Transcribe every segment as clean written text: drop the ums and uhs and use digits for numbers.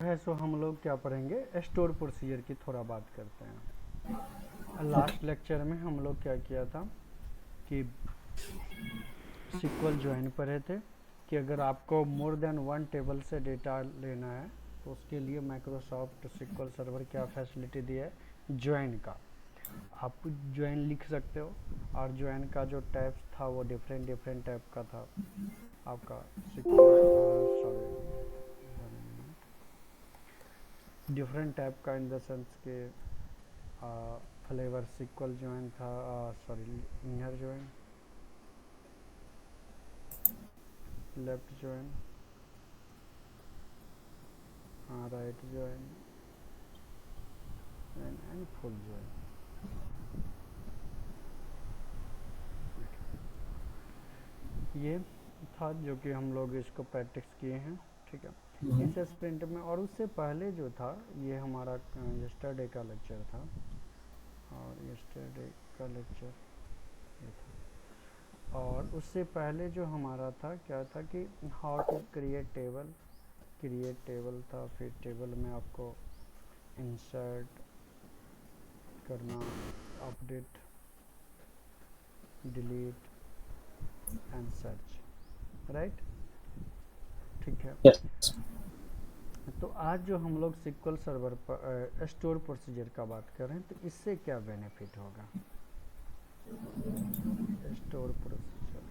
है सो हम लोग क्या पढ़ेंगे, स्टोर प्रोसीजर की थोड़ा बात करते हैं। लास्ट लेक्चर में हम लोग क्या किया था कि सिक्वल ज्वाइन पढ़े थे कि अगर आपको मोर देन वन टेबल से डेटा लेना है तो उसके लिए माइक्रोसॉफ्ट सिक्वल सर्वर क्या फैसिलिटी दी है, ज्वाइन का। आप ज्वाइन लिख सकते हो और ज्वाइन का जो टाइप्स था वो डिफरेंट टाइप का था आपका डिफरेंट टाइप का इन द सेंस के फ्लेवर सिक्वल ज्वाइन था, inner join, left join, right join and full join. ये था जो कि हम लोग इसको प्रैक्टिस किए हैं, ठीक है, इस स्प्रिंट में। और उससे पहले जो था ये हमारा यस्टरडे का लेक्चर था, और यस्टरडे का लेक्चर ये था। और उससे पहले जो हमारा था क्या था कि हाउ टू क्रिएट टेबल था। फिर टेबल में आपको इंसर्ट करना, update, delete and search, right, ठीक है। yes. तो आज जो हम लोग सिक्वल सर्वर पर स्टोर प्रोसीजर का बात कर रहे हैं, तो इससे क्या बेनिफिट होगा स्टोर प्रोसीजर।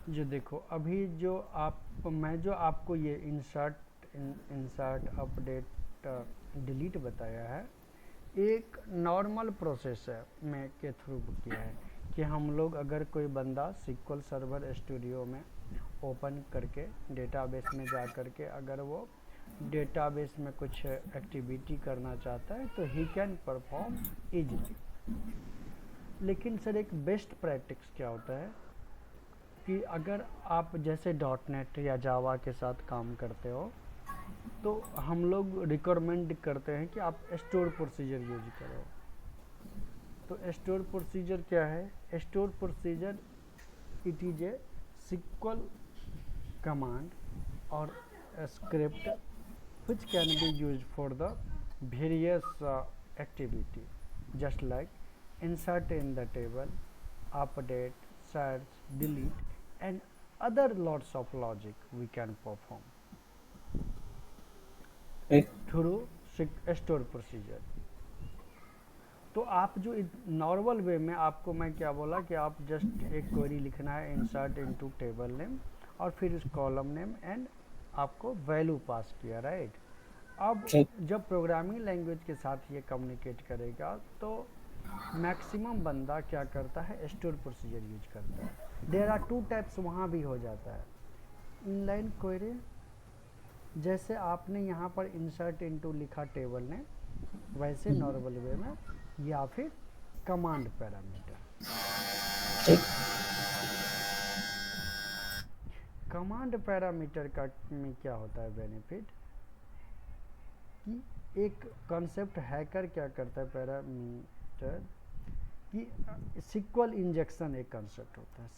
जो देखो अभी जो मैं जो आपको ये इंसर्ट अपडेट डिलीट बताया है, एक नॉर्मल प्रोसेस है मैं के थ्रू किया है कि हम लोग अगर कोई बंदा सिक्वल सर्वर स्टूडियो में ओपन करके डेटाबेस में जा करके अगर वो डेटाबेस में कुछ एक्टिविटी करना चाहता है तो ही कैन परफॉर्म इजीली। लेकिन सर एक बेस्ट प्रैक्टिस क्या होता है कि अगर आप जैसे डॉट नेट या जावा के साथ काम करते हो तो हम लोग रिकमेंड करते हैं कि आप स्टोर प्रोसीजर यूज करो। तो स्टोर प्रोसीजर क्या है, store procedure it is a SQL command or a script which can be used for the various activity, just like insert in the table, update, search, delete and other lots of logic we can perform Okay. through store procedure। तो आप जो normal way में आपको मैं क्या बोला कि आप जस्ट एक क्वेरी लिखना है, इंसर्ट इनटू टेबल नेम और फिर उस कॉलम नेम एंड आपको वैल्यू पास किया, राइट। अब Okay. जब प्रोग्रामिंग लैंग्वेज के साथ ये कम्युनिकेट करेगा तो मैक्सिमम बंदा क्या करता है, स्टोर प्रोसीजर यूज करता है। देयर आर टू टाइप्स वहाँ भी हो जाता है, इनलाइन क्वेरी जैसे आपने यहाँ पर इंसर्ट इनटू लिखा टेबल ने वैसे नॉर्मल वे में, या फिर command parameter. Okay. Command parameter का में क्या होता है बेनिफिट कि एक कॉन्सेप्ट हैकर क्या करता है पैरामीटर कि सिक्वल इंजेक्शन एक कॉन्सेप्ट होता है।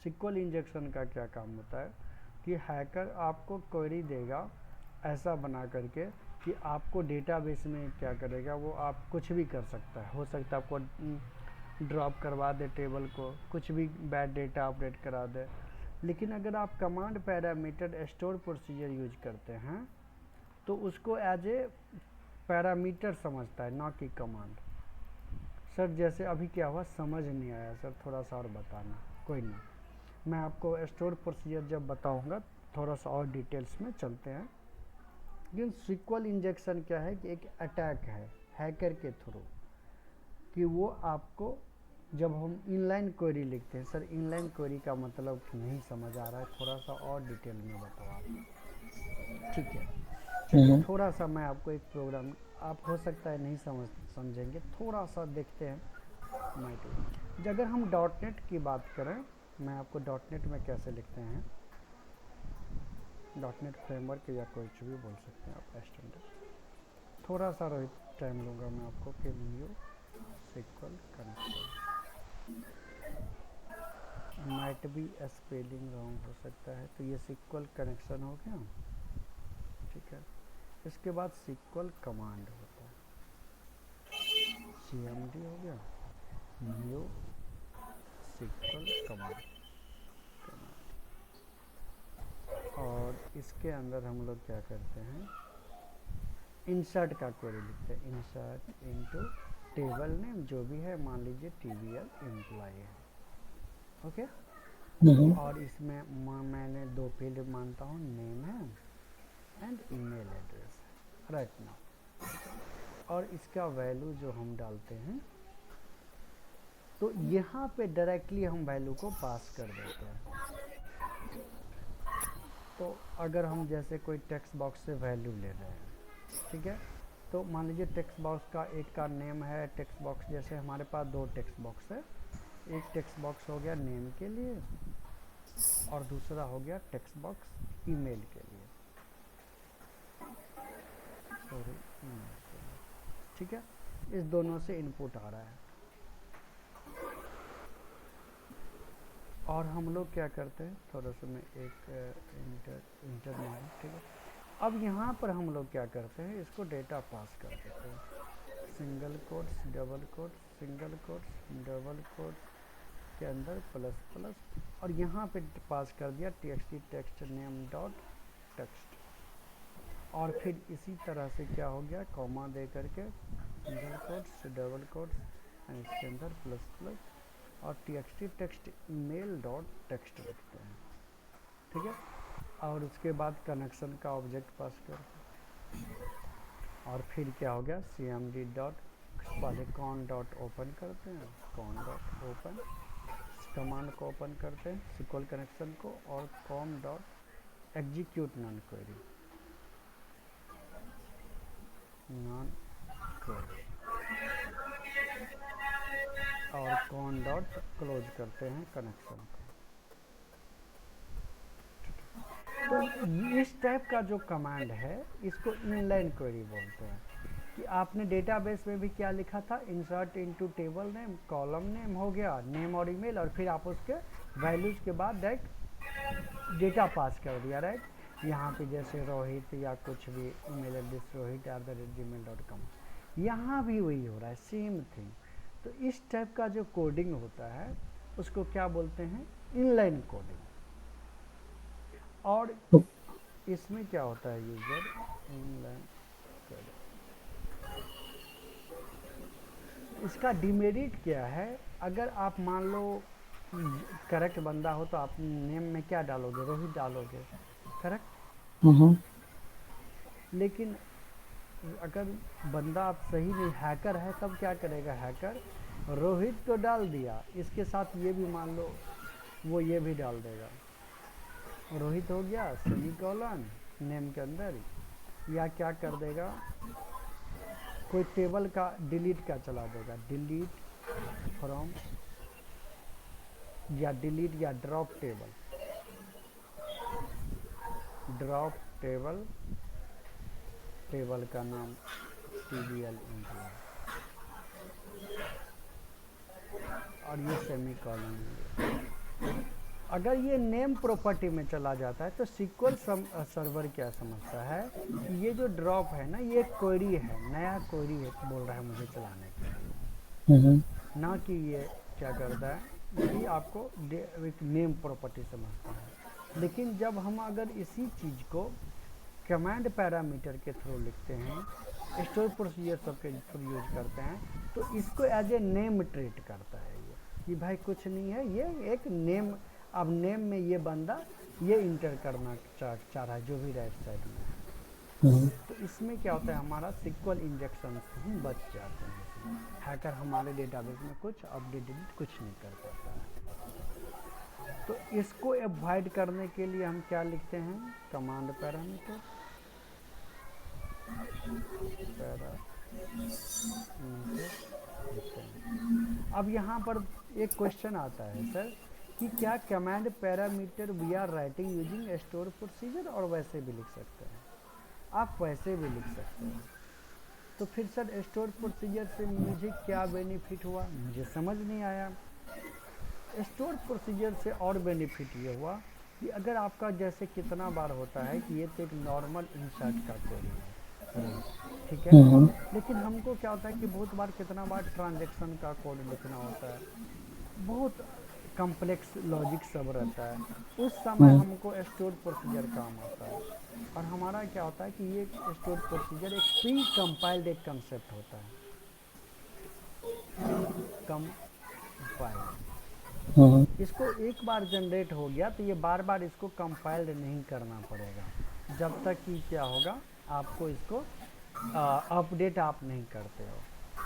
सिक्वल इंजेक्शन का क्या काम होता है कि हैकर आपको क्वेरी देगा ऐसा बना करके कि आपको डेटाबेस में क्या करेगा, वो आप कुछ भी कर सकता है। हो सकता है आपको ड्रॉप करवा दे टेबल को, कुछ भी बैड डेटा अपडेट करा दे। लेकिन अगर आप command parameter store procedure use करते हैं तो उसको एज ए पैरामीटर समझता है, ना कि कमांड। सर जैसे अभी क्या हुआ समझ नहीं आया सर, थोड़ा सा और बताना। कोई नहीं, मैं आपको स्टोर प्रोसीजर जब बताऊंगा थोड़ा सा और डिटेल्स में चलते हैं। लेकिन सिक्वल इंजेक्शन क्या है कि एक अटैक है हैकर के थ्रू कि वो आपको, जब हम इनलाइन क्वेरी लिखते हैं, सर इनलाइन क्वेरी का मतलब नहीं समझ आ रहा है, थोड़ा सा और डिटेल में बताओ आप। ठीक है, चलिए थोड़ा सा मैं आपको एक प्रोग्राम, आप हो सकता है नहीं समझेंगे, थोड़ा सा देखते हैं। माइट अगर हम डॉट नेट की बात करें, मैं आपको डॉट नेट में कैसे लिखते हैं, डॉट नेट फ्रेमवर्क या कुछ भी बोल सकते हैं आप स्टैंडर्ड। थोड़ा सा रोहित टाइम लूँगा मैं आपको कि new SQL console. Might be spelling wrong हो सकता है, तो ये सिक्वल कनेक्शन हो गया, ठीक है। इसके बाद सिक्वल कमांड होता है, cmd हो गया, न्यू सिक्वल कमांड। और इसके अंदर हम लोग क्या करते हैं, इंसर्ट का क्वेरी लिखते हैं, इंसर्ट इनटू टेबल नेम जो भी है, मान लीजिए TBL एम्प्लॉय है, ओके। और इसमें मैंने दो फील्ड मानता हूँ, नेम है and email address right now. और इसका वैल्यू जो हम डालते हैं, तो यहाँ पे डायरेक्टली हम वैल्यू को पास कर देते हैं। तो अगर हम जैसे कोई टेक्स्ट बॉक्स से वैल्यू ले रहे हैं, ठीक है, तो मान लीजिए टेक्स्ट बॉक्स का एक का नेम है, टेक्स्ट बॉक्स जैसे हमारे पास दो टेक्स्ट बॉक्स है, एक टेक्स्ट बॉक्स हो गया नेम के लिए और दूसरा हो गया टेक्स्ट बॉक्स ईमेल के लिए, सॉरी ईमेल के लिए, ठीक है। इस दोनों से इनपुट आ रहा है। और हम लोग क्या करते हैं, थोड़ा सा मैं एक इंटर मारूं, ठीक है। अब यहाँ पर हम लोग क्या करते हैं, इसको डेटा पास कर देते हैं, single quotes double quotes, single quotes double quotes के अंदर प्लस प्लस, और यहाँ पे पास कर दिया txt text name dot text. और फिर इसी तरह से क्या हो गया, कॉमा दे करके single quotes double quotes and इसके अंदर प्लस प्लस और txt text email dot text लिखते हैं, ठीक है। और उसके बाद कनेक्शन का ऑब्जेक्ट पास करते हैं। और फिर क्या हो गया, cmd डॉट, पहले कॉन डॉट ओपन करते हैं, कॉन डॉट ओपन कमांड को ओपन करते हैं, सिक्वल कनेक्शन को, और com dot execute non query, non query, और कॉन डॉट क्लोज करते हैं कनेक्शन को। तो इस टाइप का जो कमांड है इसको इनलाइन क्वेरी बोलते हैं। कि आपने डेटाबेस में भी क्या लिखा था, insert into table name, column name हो गया, नेम और ईमेल, और फिर आप उसके वैल्यूज के बाद डायरेक्ट डेटा पास कर दिया, राइट। यहाँ पे जैसे रोहित या कुछ भी ईमेल एड्रेस rohit@gmail.com, यहाँ भी वही हो रहा है, सेम थिंग। तो इस टाइप का जो कोडिंग होता है उसको क्या बोलते हैं, इनलाइन कोडिंग। और इसमें क्या होता है, यूजर इनलाइन कोडिंग, इसका डिमेरिट क्या है, अगर आप मान लो करेक्ट बंदा हो तो आप नेम में क्या डालोगे, रोहित डालोगे, करेक्ट। लेकिन अगर बंदा आप सही नहीं, हैकर है, तब क्या करेगा, हैकर रोहित तो डाल दिया, इसके साथ ये भी मान लो वो ये भी डाल देगा, रोहित हो गया सेमीकोलन नेम के अंदर, या क्या कर देगा, कोई टेबल का डिलीट का चला देगा, डिलीट फ्रॉम, या डिलीट या drop table, drop table, table का नाम TBL एम्प्लॉय, और ये सेमीकोलन। अगर ये नेम प्रॉपर्टी में चला जाता है तो सिक्वल सर्वर क्या समझता है कि ये जो ड्रॉप है ना, ये क्वेरी है, नया क्वेरी है, बोल रहा है मुझे चलाने के लिए, ना कि ये क्या करता है कि आपको एक नेम प्रॉपर्टी समझता है। लेकिन जब हम अगर इसी चीज़ को कमांड पैरामीटर के थ्रू लिखते हैं, स्टोर प्रोसीजर सब के थ्रू यूज करते हैं, तो इसको एज ए नेम ट्रीट करता है ये, कि भाई कुछ नहीं है, ये एक नेम। अब नेम में ये बंदा ये इंटर करना चाह रहा है, जो भी राइट साइड में है, तो इसमें क्या होता है, हमारा सिक्वल इंजेक्शन से हम बच जाते हैं, इसमें हैकर हमारे डेटाबेस में कुछ अपडेट डिलीट कुछ नहीं कर पाता है। तो इसको अवॉइड करने के लिए हम क्या लिखते हैं, कमांड पैरामीटर, लिखते हैं। अब यहाँ पर एक क्वेश्चन आता है सर कि क्या command parameter we are writing using store procedure, और वैसे भी लिख सकते हैं, आप वैसे भी लिख सकते हैं। तो फिर सर स्टोर प्रोसीजर से मुझे क्या बेनिफिट हुआ, मुझे समझ नहीं आया। स्टोर प्रोसीजर से और बेनिफिट ये हुआ कि अगर आपका जैसे कितना बार होता है कि ये तो एक नॉर्मल इंसर्ट का क्वेरी है रन, ठीक है, लेकिन हमको क्या होता है कि बहुत बार कितना बार ट्रांजैक्शन का कोड लिखना होता है, बहुत कॉम्प्लेक्स लॉजिक सब रहता है, उस समय हमको स्टोर प्रोसीजर काम आता है। और हमारा क्या होता है कि ये स्टोर प्रोसीजर एक प्री कंपाइल्ड एक कंसेप्ट होता है, प्री कंपाइल्ड। इसको एक बार जनरेट हो गया तो ये बार बार इसको कंपाइल्ड नहीं करना पड़ेगा, जब तक कि क्या होगा आपको इसको अपडेट आप नहीं करते हो,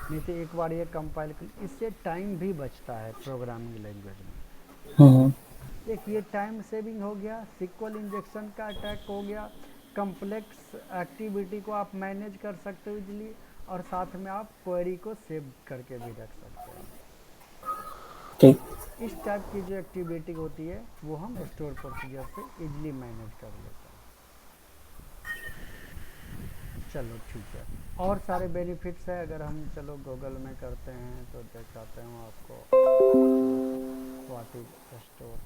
नहीं तो एक बार ये कंपाइल कर, इससे टाइम भी बचता है प्रोग्रामिंग लैंग्वेज में। एक ये टाइम सेविंग हो गया, सिक्वल इंजेक्शन का अटैक हो गया, कम्प्लेक्स एक्टिविटी को आप मैनेज कर सकते हो इजीली, और साथ में आप क्वेरी को सेव करके भी रख सकते हो। ठीक, इस टाइप की जो एक्टिविटी होती है वो हम स्टोर प्रोसीजर से इजीली मैनेज कर लेते हैं। चलो ठीक है, और सारे बेनिफिट्स है, अगर हम चलो गूगल में करते हैं तो दिखाते हूँ आपको what is store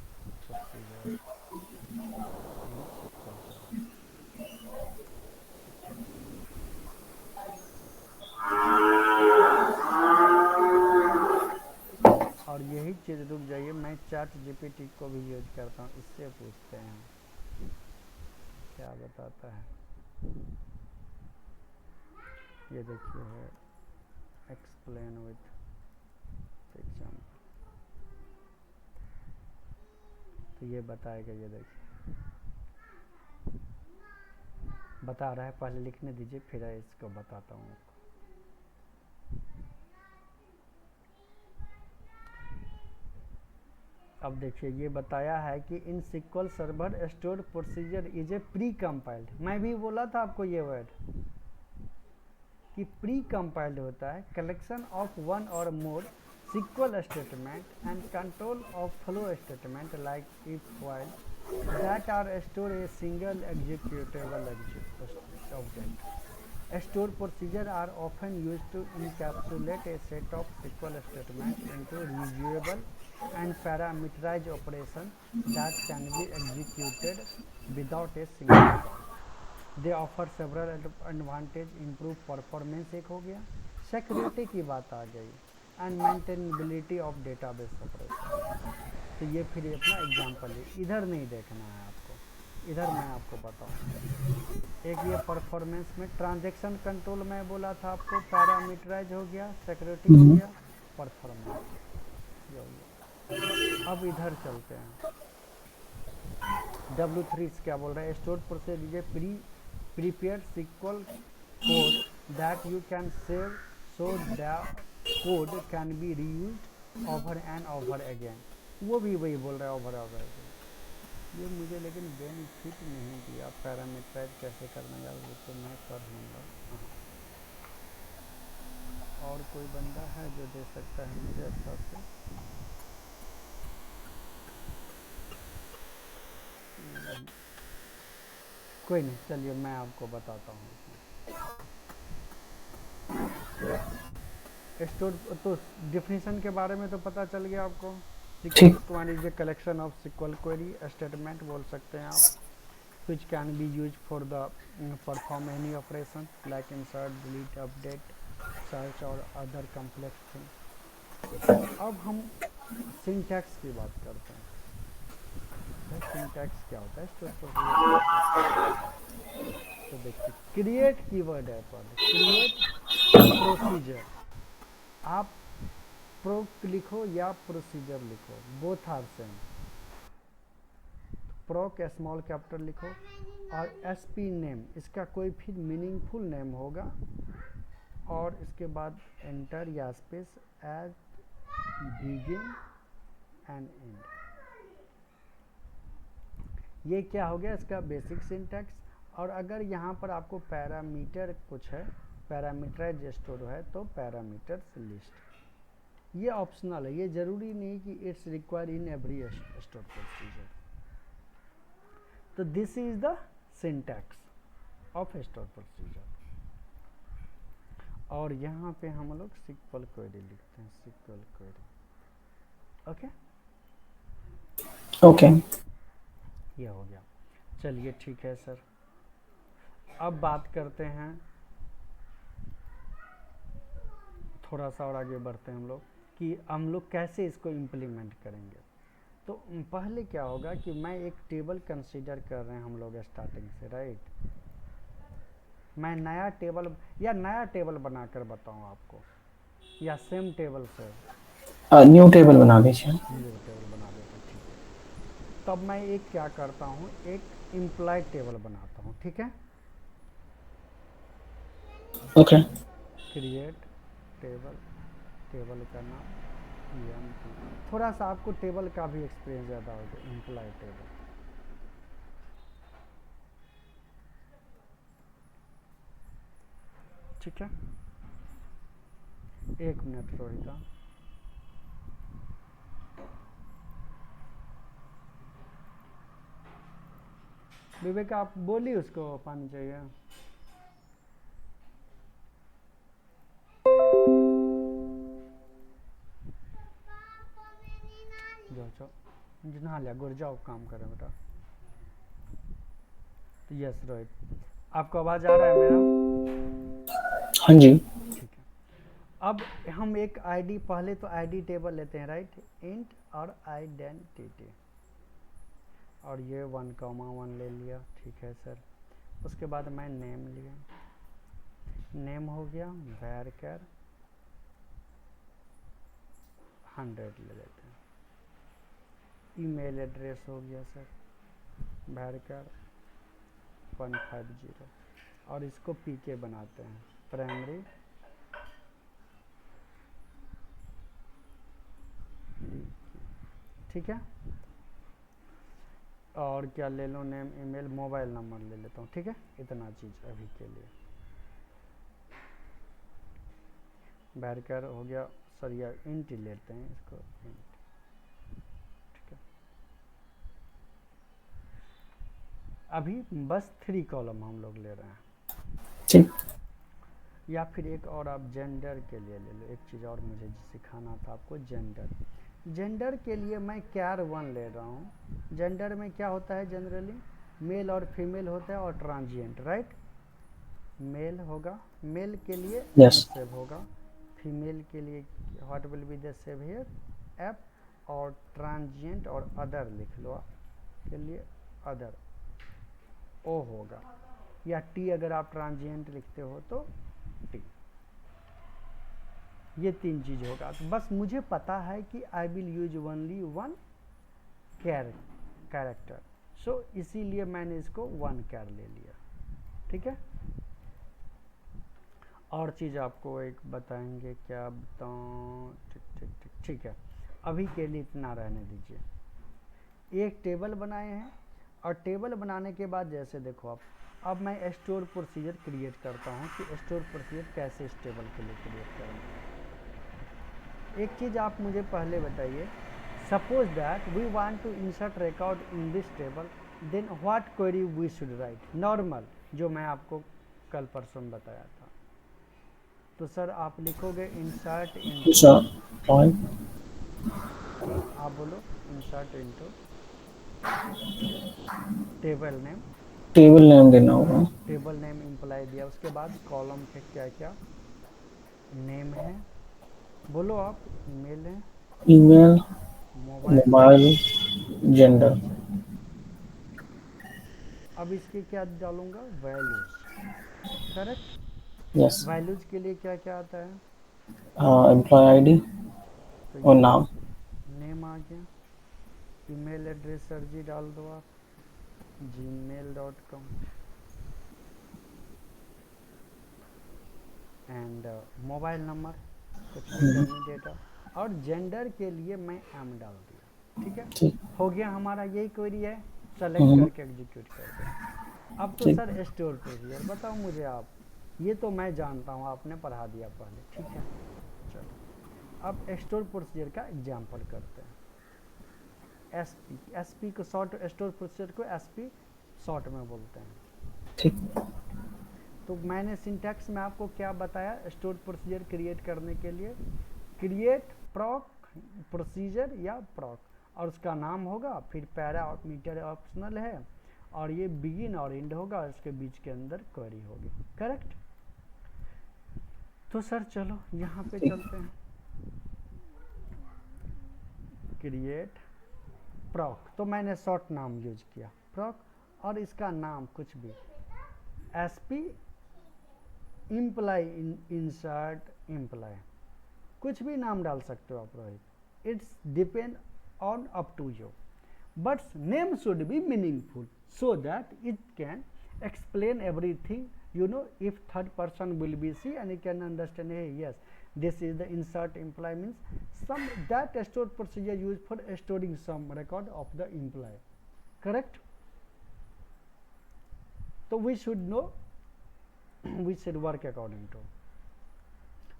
procedure in SQL server. और यही चीज़, रुक जाइए, मैं चैट जीपीटी को भी यूज करता हूँ, इससे पूछते हैं क्या बताता है। ये देखिए है एक्सप्लेन विथ एग्जाम्पल, तो ये बताएगा, ये देखिए बता रहा है, पहले लिखने दीजिए फिर इसको बताता हूँ आपको। अब देखिए ये बताया है कि in SQL server store procedure is a precompiled, मैं भी बोला था आपको ये वर्ड कि प्री कंपाइल्ड होता है collection of one or more SQL statement and control of flow statement like if while that are stored a single executable object. Store procedures are often used to encapsulate a set of SQL statements into reusable and parameterized operations that can be executed without a single call. They offer several advantage, improve performance एक हो गया, security की बात आ गई, and maintainability of database operation. तो ये फिर अपना एग्जाम्पल है, इधर नहीं देखना है आपको, इधर मैं आपको बताऊँ। एक ये परफॉर्मेंस में ट्रांजैक्शन कंट्रोल मैं बोला था आपको, पैरामीटराइज हो गया, सिक्योरिटी हो गया, परफॉर्मेंस ये हो गया। अब इधर चलते हैं, W3 क्या बोल रहा है, store procedure prepare SQL code that you can save so that code can be reused over and over again. वो भी वही बोल रहा है, ओवर ओवर अगेन। ये मुझे लेकिन बेनिफिट नहीं दिया, पैरामीटराइज कैसे करना यार, वो तो मैं कर लूँगा। और कोई बंदा है जो दे सकता है मुझे अच्छा से? कोई नहीं, चलिए मैं आपको बताता हूँ। स्टोर तो डिफिनीशन के बारे में तो पता चल गया आपको। SQL query is a collection of SQL query statement बोल सकते हैं आप, which can be used for the perform any operation like insert, delete, update, search और other complex thing। अब हम सिंटैक्स की बात करते हैं। सिंटैक्स क्या होता है स्टोर प्रोसीजर? तो देखिए क्रिएट कीवर्ड है, पहले क्रिएट प्रोसीजर, आप प्रो लिखो या प्रोसीजर लिखो, both are same. Proc small capital लिखो, और एसपी नेम इसका कोई फिर मीनिंगफुल नेम होगा, और इसके बाद एंटर या space as begin and end. ये क्या हो गया इसका बेसिक सिंटैक्स। और अगर यहाँ पर आपको पैरामीटर कुछ है, पैरामीटराइज स्टोर है, तो पैरामीटर्स लिस्ट, ये ऑप्शनल है, ये जरूरी नहीं कि it's require in every store procedure. तो this is the syntax of store procedure. और यहाँ पे हम लोग सिक्वल क्वेरी लिखते हैं, सिक्वल क्वेरी, ओके। ओके। ये हो गया। चलिए ठीक है सर, अब बात करते हैं, थोड़ा सा और आगे बढ़ते हैं हम लोग कि हम लोग कैसे इसको इम्प्लीमेंट करेंगे। तो पहले क्या होगा कि मैं एक टेबल कंसीडर कर रहे हैं हम लोग स्टार्टिंग से, राइट। मैं नया टेबल बनाकर बताऊं आपको, या सेम टेबल से न्यू टेबल बना दीजिए। न्यू टेबल बना देते हैं, ठीक है। तब मैं एक क्या करता हूँ, एक इम्प्लॉय टेबल बनाता हूँ, ठीक है। ओके। क्रिएट टेबल, टेबल का नाम EMP, थोड़ा सा आपको टेबल का भी एक्सपीरियंस ज़्यादा हो गया। इम्प्लॉय टेबल, ठीक है। एक मिनट रोहिता, विवेक आप बोलिए, उसको पानी चाहिए। जाओ जाओ जी, नहा लिया, गुर जाओ काम करें बेटा। तो यस रोहित, आपको आवाज़ आ रहा है मेरा? हाँ जी। ठीक है। अब हम एक आईडी, पहले तो आईडी टेबल लेते हैं, राइट। इंट और आइडेंटिटी, और ये 1,1 ले लिया, ठीक है सर। उसके बाद मैं नेम लिया, नेम हो गया varchar 100 ले लेते हैं। ईमेल एड्रेस हो गया सर varchar 150, और इसको पीके बनाते हैं, प्राइमरी ठीक है। और क्या ले लो, नेम, ईमेल, मोबाइल नंबर ले लेता हूँ, ठीक है। इतना चीज़ अभी के लिए varchar हो गया सर, या इंट लेते हैं इसको, इंट, ठीक है। अभी बस 3 कॉलम हम लोग ले रहे हैं, ठीक। या फिर एक और आप जेंडर के लिए ले लो। एक चीज़ और मुझे सिखाना था आपको, जेंडर। जेंडर के लिए मैं कैर 1 ले रहा हूँ। जेंडर में क्या होता है, जनरली मेल और फीमेल होता है, और ट्रांजिएंट, राइट। मेल होगा, मेल के लिए एम यस। सेव होगा, फीमेल के लिए what will be the save here, F, और ट्रांजिएंट और अदर लिख लो के लिए अदर, ओ होगा, या टी अगर आप ट्रांजिएंट लिखते हो तो टी। ये 3 चीज़ होगा। तो बस मुझे पता है कि I will use only 1 character, so इसीलिए मैंने इसको 1 कैर ले लिया, ठीक है। और चीज़ आपको एक बताएंगे, क्या बताऊँ, ठीक ठीक ठीक ठीक है। अभी के लिए इतना रहने दीजिए। एक टेबल बनाए हैं, और टेबल बनाने के बाद जैसे देखो आप, अब मैं स्टोर प्रोसीजर क्रिएट करता हूँ कि स्टोर प्रोसीजर कैसे इस टेबल के लिए क्रिएट करेंगे। एक चीज़ आप मुझे पहले बताइए, suppose that we want to insert record in this table, then what query we should write, normal, जो मैं आपको कल परसों में बताया था। तो सर आप लिखोगे इंसर्ट इनटू, सर पॉइंट। आप बोलो insert into table name, table name देना होगा। टेबल नेम इम्प्लाई दिया, उसके बाद कॉलम पे क्या क्या नेम है, बोलो आप, ईमेल है, ईमेल, मोबाइल, मोबाइल, जेंडर। अब इसके क्या डालूंगा, वैल्यूज, करेक्ट। यस। वैल्यूज के लिए क्या क्या आता है, एम्प्लॉय आईडी तो और ये नाम। नेम आ गया। ईमेल एड्रेस सर जी डाल दो आप, gmail.com, एंड मोबाइल नंबर, कुछ इंटरनेट डेटा, और जेंडर के लिए मैं एम डाल दिया, ठीक है। ठीक। हो गया हमारा, यही क्वेरी है, सेलेक्ट हम्म, करके एग्जीक्यूट कर दो। अब तो ठीक। सर स्टोर प्रोसीजर बताओ मुझे आप, ये तो मैं जानता हूँ, आपने पढ़ा दिया पहले, ठीक है। चलो अब स्टोर प्रोसीजर का एग्जाम्पल करते हैं। एसपी को शॉर्ट, स्टोर प्रोसीजर को एसपी शॉर्ट में बोलते हैं। ठीक। तो मैंने सिंटैक्स में आपको क्या बताया, स्टोर प्रोसीजर क्रिएट करने के लिए, क्रिएट प्रॉक प्रोसीजर या प्रॉक, और उसका नाम होगा, फिर पैरामीटर ऑप्शनल है, और ये बिगिन और एंड होगा, इसके बीच के अंदर क्वेरी होगी। करेक्ट। तो सर चलो यहाँ पे ठीक। चलते हैं, क्रिएट प्रॉक, तो मैंने शॉर्ट नाम यूज किया प्रॉक, और इसका नाम कुछ भी एसपी इम्प्लाई इंसर्ट इम्प्लाई, कुछ भी नाम डाल सकते हो आप Rohit, it's depend on up to you, but name should be meaningful so that it can explain everything, you know, if third person will be see and you can understand, hey yes, this is the insert imply means some that store procedure used for storing some record of the employee. Correct. So we should know, we should work according to.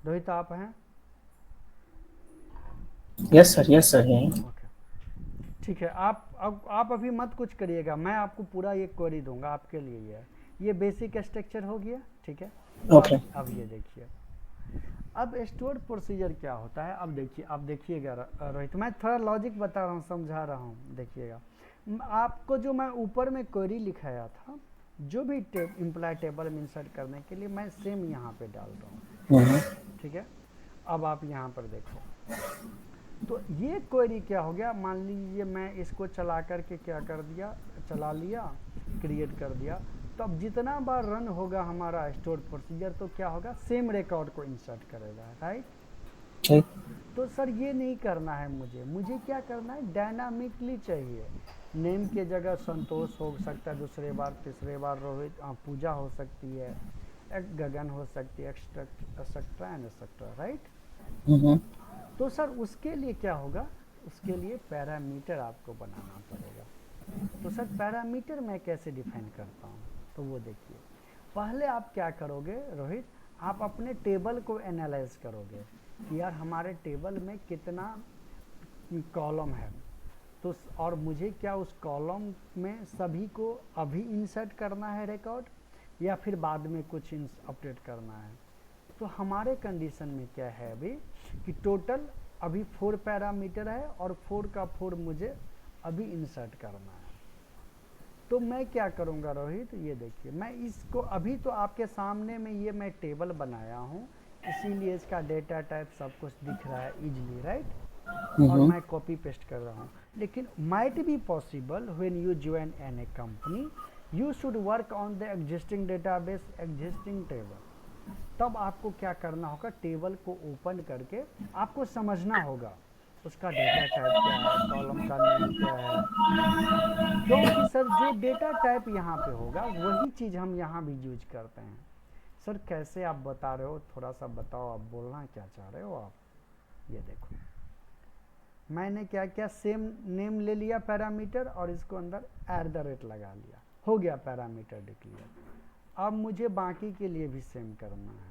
Rohit आप हैं? Yes sir, yes sir, यही। Okay ठीक है, आप अभी मत कुछ करिएगा, मैं आपको पूरा ये क्वेरी दूंगा आपके लिए। ये बेसिक स्ट्रक्चर हो गया, ठीक है। ओके। अब ये देखिए, अब स्टोर प्रोसीजर क्या होता है, अब देखिएगा रोहित, मैं थोड़ा लॉजिक बता रहा हूँ, समझा रहा हूँ, देखिएगा। आपको जो मैं ऊपर में क्वेरी लिखाया था, जो भी इम्प्लॉय टेबल में इंसर्ट करने के लिए, मैं सेम यहाँ पे डाल रहा हूँ, ठीक है। अब आप यहाँ पर देखो, तो ये क्वेरी क्या हो गया, मान लीजिए मैं इसको चला करके क्या कर दिया, चला लिया, क्रिएट कर दिया, तो अब जितना बार रन होगा हमारा स्टोर प्रोसीजर, तो क्या होगा, सेम रिकॉर्ड को इंसर्ट करेगा, राइट। ठीक। तो सर ये नहीं करना है मुझे क्या करना है, डायनामिकली चाहिए। नेम के जगह संतोष हो सकता है, दूसरे बार तीसरे बार रोहित, पूजा हो सकती है, गगन हो सकती है, एक्सेट्रा एंड एक्सेट्रा, राइट। तो सर उसके लिए क्या होगा, उसके लिए पैरामीटर आपको बनाना पड़ेगा। तो सर पैरामीटर मैं कैसे डिफाइन करता हूँ, तो वो देखिए, पहले आप क्या करोगे रोहित, आप अपने टेबल को एनालाइज करोगे कि यार हमारे टेबल में कितना कॉलम है, तो और मुझे क्या उस कॉलम में सभी को अभी इंसर्ट करना है रिकॉर्ड, या फिर बाद में कुछ अपडेट करना है। तो हमारे कंडीशन में क्या है अभी कि टोटल अभी 4 पैरामीटर है, और 4 का 4 मुझे अभी इंसर्ट करना है। तो मैं क्या करूँगा रोहित, ये देखिए, मैं इसको अभी तो आपके सामने में ये मैं टेबल बनाया हूँ, इसीलिए इसका डेटा टाइप सब कुछ दिख रहा है इजीली, राइट। और मैं कॉपी पेस्ट कर रहा हूँ, लेकिन might be possible when you join an a company, you should work on the existing database, existing table. तब आपको क्या करना होगा, टेबल को ओपन करके आपको समझना होगा उसका डेटा टाइप क्या है, कॉलम का नेम क्या है, क्योंकि सर जो डेटा टाइप यहाँ पे होगा वही चीज़ हम यहाँ भी यूज करते हैं। सर कैसे आप बता रहे हो, थोड़ा सा बताओ, आप बोलना क्या चाह रहे हो आप। ये देखो, मैंने क्या किया, सेम नेम ले लिया पैरामीटर, और इसको अंदर @ लगा लिया, हो गया पैरामीटर डिक्लेयर। अब मुझे बाकी के लिए भी सेम करना है,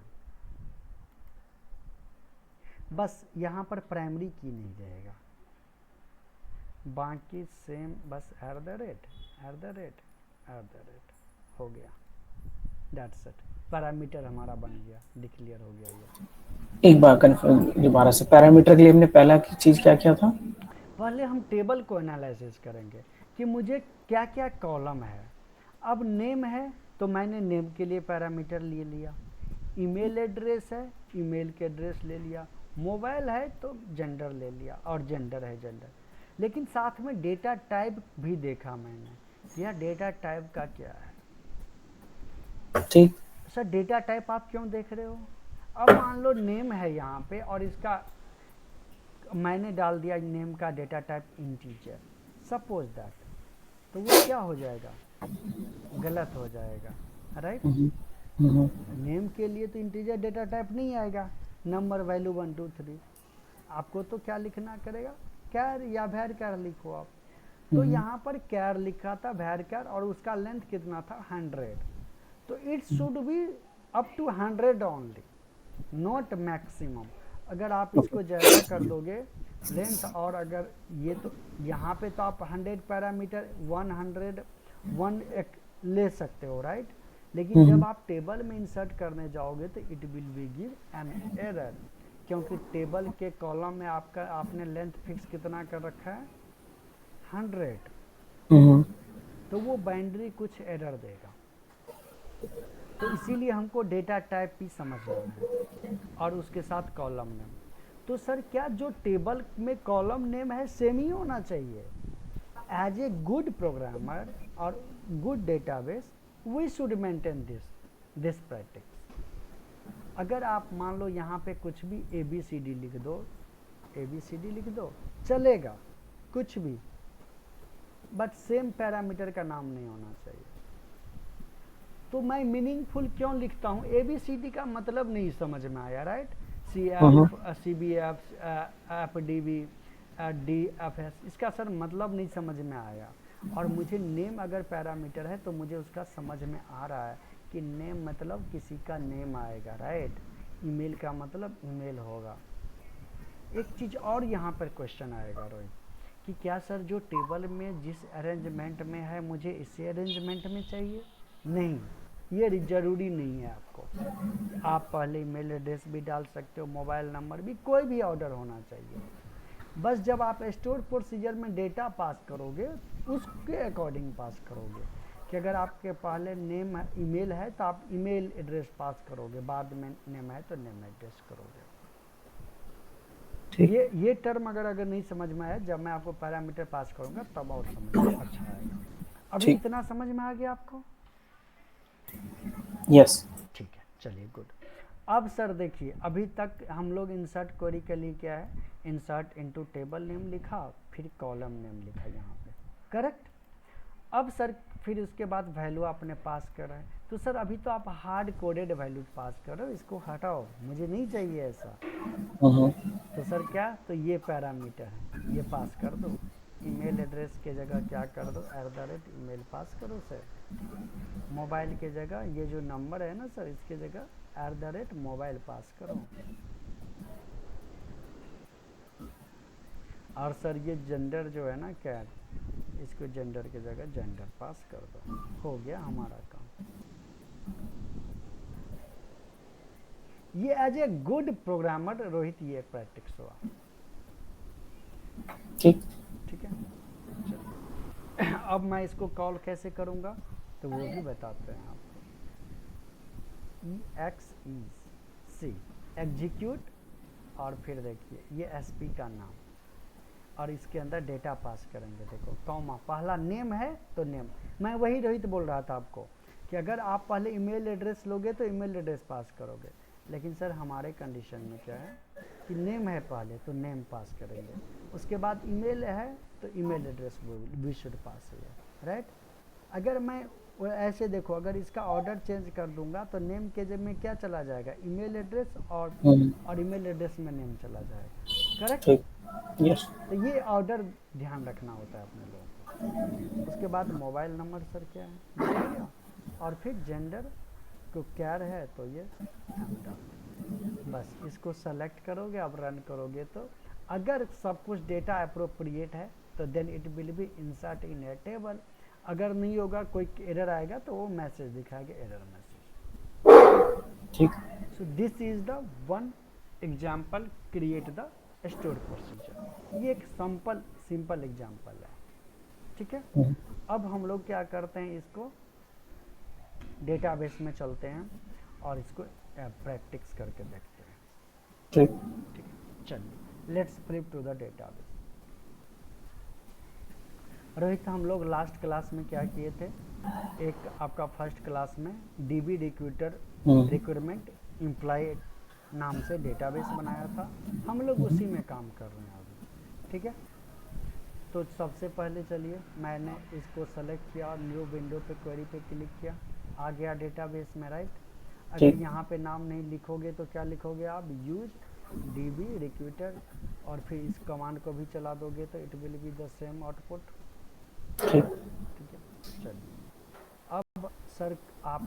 बस यहाँ पर प्राइमरी की नहीं रहेगा, बाकी सेम, बस @ हो गया, दैट्स इट। पैरामीटर हमारा बन गया, डिक्लेयर हो गया ये। एक बार कंफर्म दोबारा से, पैरामीटर के लिए हमने पहला की चीज़ क्या क्या था? पहले हम टेबल को एनालिसिस करेंगे कि मुझे क्या क्या कॉलम है। अब नेम है तो मैंने नेम के लिए पैरामीटर ले लिया, ईमेल एड्रेस है, ईमेल के एड्रेस ले लिया, मोबाइल है तो जेंडर ले लिया, और जेंडर है जेंडर। लेकिन साथ में डेटा टाइप भी देखा मैंने, यह डेटा टाइप का क्या है। ठीक। सर डेटा टाइप आप क्यों देख रहे हो, अब मान लो नेम है यहाँ पे, और इसका मैंने डाल दिया नेम का data type integer, suppose that, तो वो क्या हो जाएगा, गलत हो जाएगा, राइट। नेम के लिए तो इंटीजर डेटा टाइप नहीं आएगा, नंबर वैल्यू 1 2 3, आपको तो क्या लिखना करेगा, कैर या वैर कैर लिखो आप। तो यहाँ पर कैर लिखा था, वैर कैर, और उसका लेंथ कितना था 100, तो it should be up to 100 only, not maximum. अगर आप इसको ज़्यादा कर दोगे लेंथ, और अगर ये तो यहाँ पे तो आप 100 पैरामीटर 101 ले सकते हो, राइट। लेकिन जब आप टेबल में इंसर्ट करने जाओगे तो it will B give an error, क्योंकि टेबल के कॉलम में आपने लेंथ फिक्स कितना कर रखा है 100, हम्म, तो वो बाइनरी कुछ एरर देगा। तो इसीलिए हमको डेटा टाइप भी समझना है और उसके साथ कॉलम नेम। तो सर क्या जो टेबल में कॉलम नेम है सेम ही होना चाहिए? एज ए गुड प्रोग्रामर और good database we should maintain this practice. अगर आप मान लो यहाँ पे कुछ भी ABCD लिख दो, ABCD लिख दो, चलेगा कुछ भी, बट सेम पैरामीटर का नाम नहीं होना चाहिए। तो मैं मीनिंगफुल क्यों लिखता हूँ? ABCD का मतलब नहीं समझ में आया, right? CF, CBF, FDB, DFS, इसका सर मतलब नहीं समझ में आया। और मुझे नेम अगर पैरामीटर है तो मुझे उसका समझ में आ रहा है कि नेम मतलब किसी का नेम आएगा, राइट? ईमेल का मतलब ईमेल होगा। एक चीज़ और यहाँ पर क्वेश्चन आएगा रोहित, कि क्या सर जो टेबल में जिस अरेंजमेंट में है मुझे इसी अरेंजमेंट में चाहिए? नहीं, ये ज़रूरी नहीं है आपको। आप पहले ईमेल एड्रेस भी डाल सकते हो, मोबाइल नंबर भी, कोई भी ऑर्डर होना चाहिए। बस जब आप स्टोर प्रोसीजर में डेटा पास करोगे उसके अकॉर्डिंग पास करोगे। कि अगर आपके पहले नेम ईमेल है तो आप ईमेल एड्रेस पास करोगे, बाद में नेम है तो नेम एड्रेस करोगे। ठीक। ये टर्म अगर नहीं समझ में आया, जब मैं आपको पैरामीटर पास करूंगा तब और समझ में अच्छा आएगा। अभी ठीक। इतना समझ में आ गया आपको? यस। ठीक है, चलिए गुड। अब सर देखिए, अभी तक हम लोग इंसर्ट क्वेरी के लिए क्या है, इंसर्ट इनटू टेबल नेम लिखा, फिर कॉलम नेम लिखा यहाँ पे, करेक्ट? अब सर फिर उसके बाद वैल्यू आपने पास कर रहे हैं। तो सर अभी तो आप हार्ड कोडेड वैल्यू पास करो, इसको हटाओ, मुझे नहीं चाहिए ऐसा। तो सर क्या, तो ये पैरामीटर है, ये पास कर दो। ईमेल एड्रेस के जगह क्या कर दो, @email पास करो सर। मोबाइल के जगह ये जो नंबर है ना सर, इसके जगह @mobile पास करो। और सर ये जेंडर जो है ना कैट, इसको जेंडर की जगह जेंडर पास कर दो, हो गया हमारा काम। ये as a good programmer Rohit ये प्रैक्टिस हुआ। ठीक। ठीक है, चलिए अब मैं इसको कॉल कैसे करूँगा तो वो भी बताते हैं आपको। EXEC एग्जीक्यूट, और फिर देखिए ये SP का नाम, और इसके अंदर डेटा पास करेंगे। देखो कॉमा, पहला नेम है तो नेम। मैं वही रोहित बोल रहा था आपको कि अगर आप पहले ईमेल एड्रेस लोगे तो ईमेल एड्रेस पास करोगे, लेकिन सर हमारे कंडीशन में क्या है कि नेम है पहले तो नेम पास करेंगे, उसके बाद ईमेल है तो email address we should pass है, राइट? अगर मैं ऐसे देखो, अगर इसका ऑर्डर चेंज कर दूंगा तो नेम के जगह में क्या चला जाएगा, ईमेल एड्रेस, और ईमेल एड्रेस में नेम चला जाएगा, करेक्ट? ठीक। यस। तो ये ऑर्डर ध्यान रखना होता है अपने लोगों को। उसके बाद मोबाइल नंबर सर क्या है दे दिया, और फिर जेंडर को क्या है तो ये हम डाल देंगे। बस इसको सेलेक्ट करोगे, अब रन करोगे तो अगर सब कुछ डेटा अप्रोप्रिएट है तो then it will be insert in a table. अगर नहीं होगा, कोई एरर आएगा तो वो मैसेज दिखाएगा, एरर मैसेज। ठीक। So this is the one example, create the store procedure. ये एक सिंपल एग्जाम्पल है, ठीक है? अब हम लोग क्या करते हैं, इसको डेटाबेस में चलते हैं और इसको प्रैक्टिस करके देखते हैं। ठीक। ठीक है, चलिए let's flip to the database. Rohit हम लोग लास्ट क्लास में क्या किए थे, एक आपका फर्स्ट क्लास में DB रिक्रूटर रिक्रूटमेंट एम्प्लॉय नाम से डेटाबेस बनाया था, हम लोग उसी में काम कर रहे हैं अभी, ठीक है? तो सबसे पहले चलिए मैंने इसको सेलेक्ट किया और न्यू विंडो पे क्वेरी पे क्लिक किया, आ गया डेटाबेस में, राइट? अगर यहाँ पे नाम नहीं लिखोगे तो क्या लिखोगे आप, यूज DB रिक्रूटर, और फिर इस कमांड को भी चला दोगे तो it will be the same output. ठीक। ठीक है, चलिए अब सर आप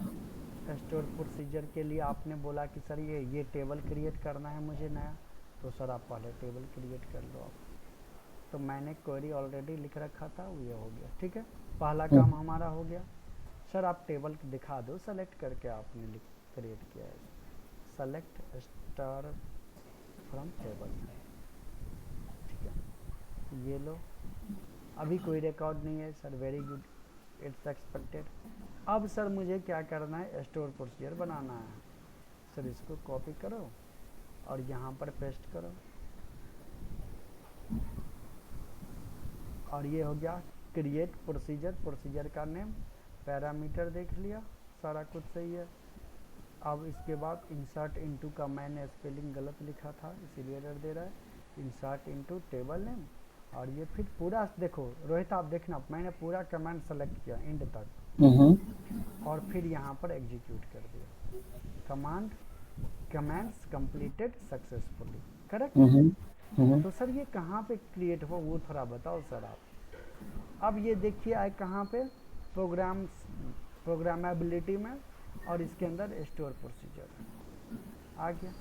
स्टोर प्रोसीजर के लिए आपने बोला कि सर ये टेबल क्रिएट करना है मुझे नया, तो सर आप पहले टेबल क्रिएट कर लो आप। तो मैंने क्वेरी ऑलरेडी लिख रखा था, ये हो गया, ठीक है? पहला काम हमारा हो गया। सर आप टेबल दिखा दो, सेलेक्ट करके आपने क्रिएट किया है, सेलेक्ट स्टार फ्रॉम टेबल, ठीक है? ये लो, अभी कोई रिकॉर्ड नहीं है sir, very good, it's expected. अब सर मुझे क्या करना है, स्टोर प्रोसीजर बनाना है। सर इसको कॉपी करो और यहाँ पर पेस्ट करो, और ये हो गया क्रिएट प्रोसीजर। प्रोसीजर का नेम, पैरामीटर देख लिया, सारा कुछ सही है। अब इसके बाद इंसर्ट इनटू का मैंने स्पेलिंग गलत लिखा था इसीलिए एरर दे रहा है, इंसर्ट इनटू टेबल नेम। और ये फिर पूरा देखो रोहित, आप देखना मैंने पूरा कमांड सेलेक्ट किया एंड तक, और फिर यहाँ पर एग्जीक्यूट कर दिया। Commands completed successfully, correct. तो सर ये कहाँ पे क्रिएट हुआ वो थोड़ा बताओ सर आप। अब ये देखिए आए कहाँ पे, प्रोग्रामेबिलिटी में, और इसके अंदर स्टोर प्रोसीजर आ गया।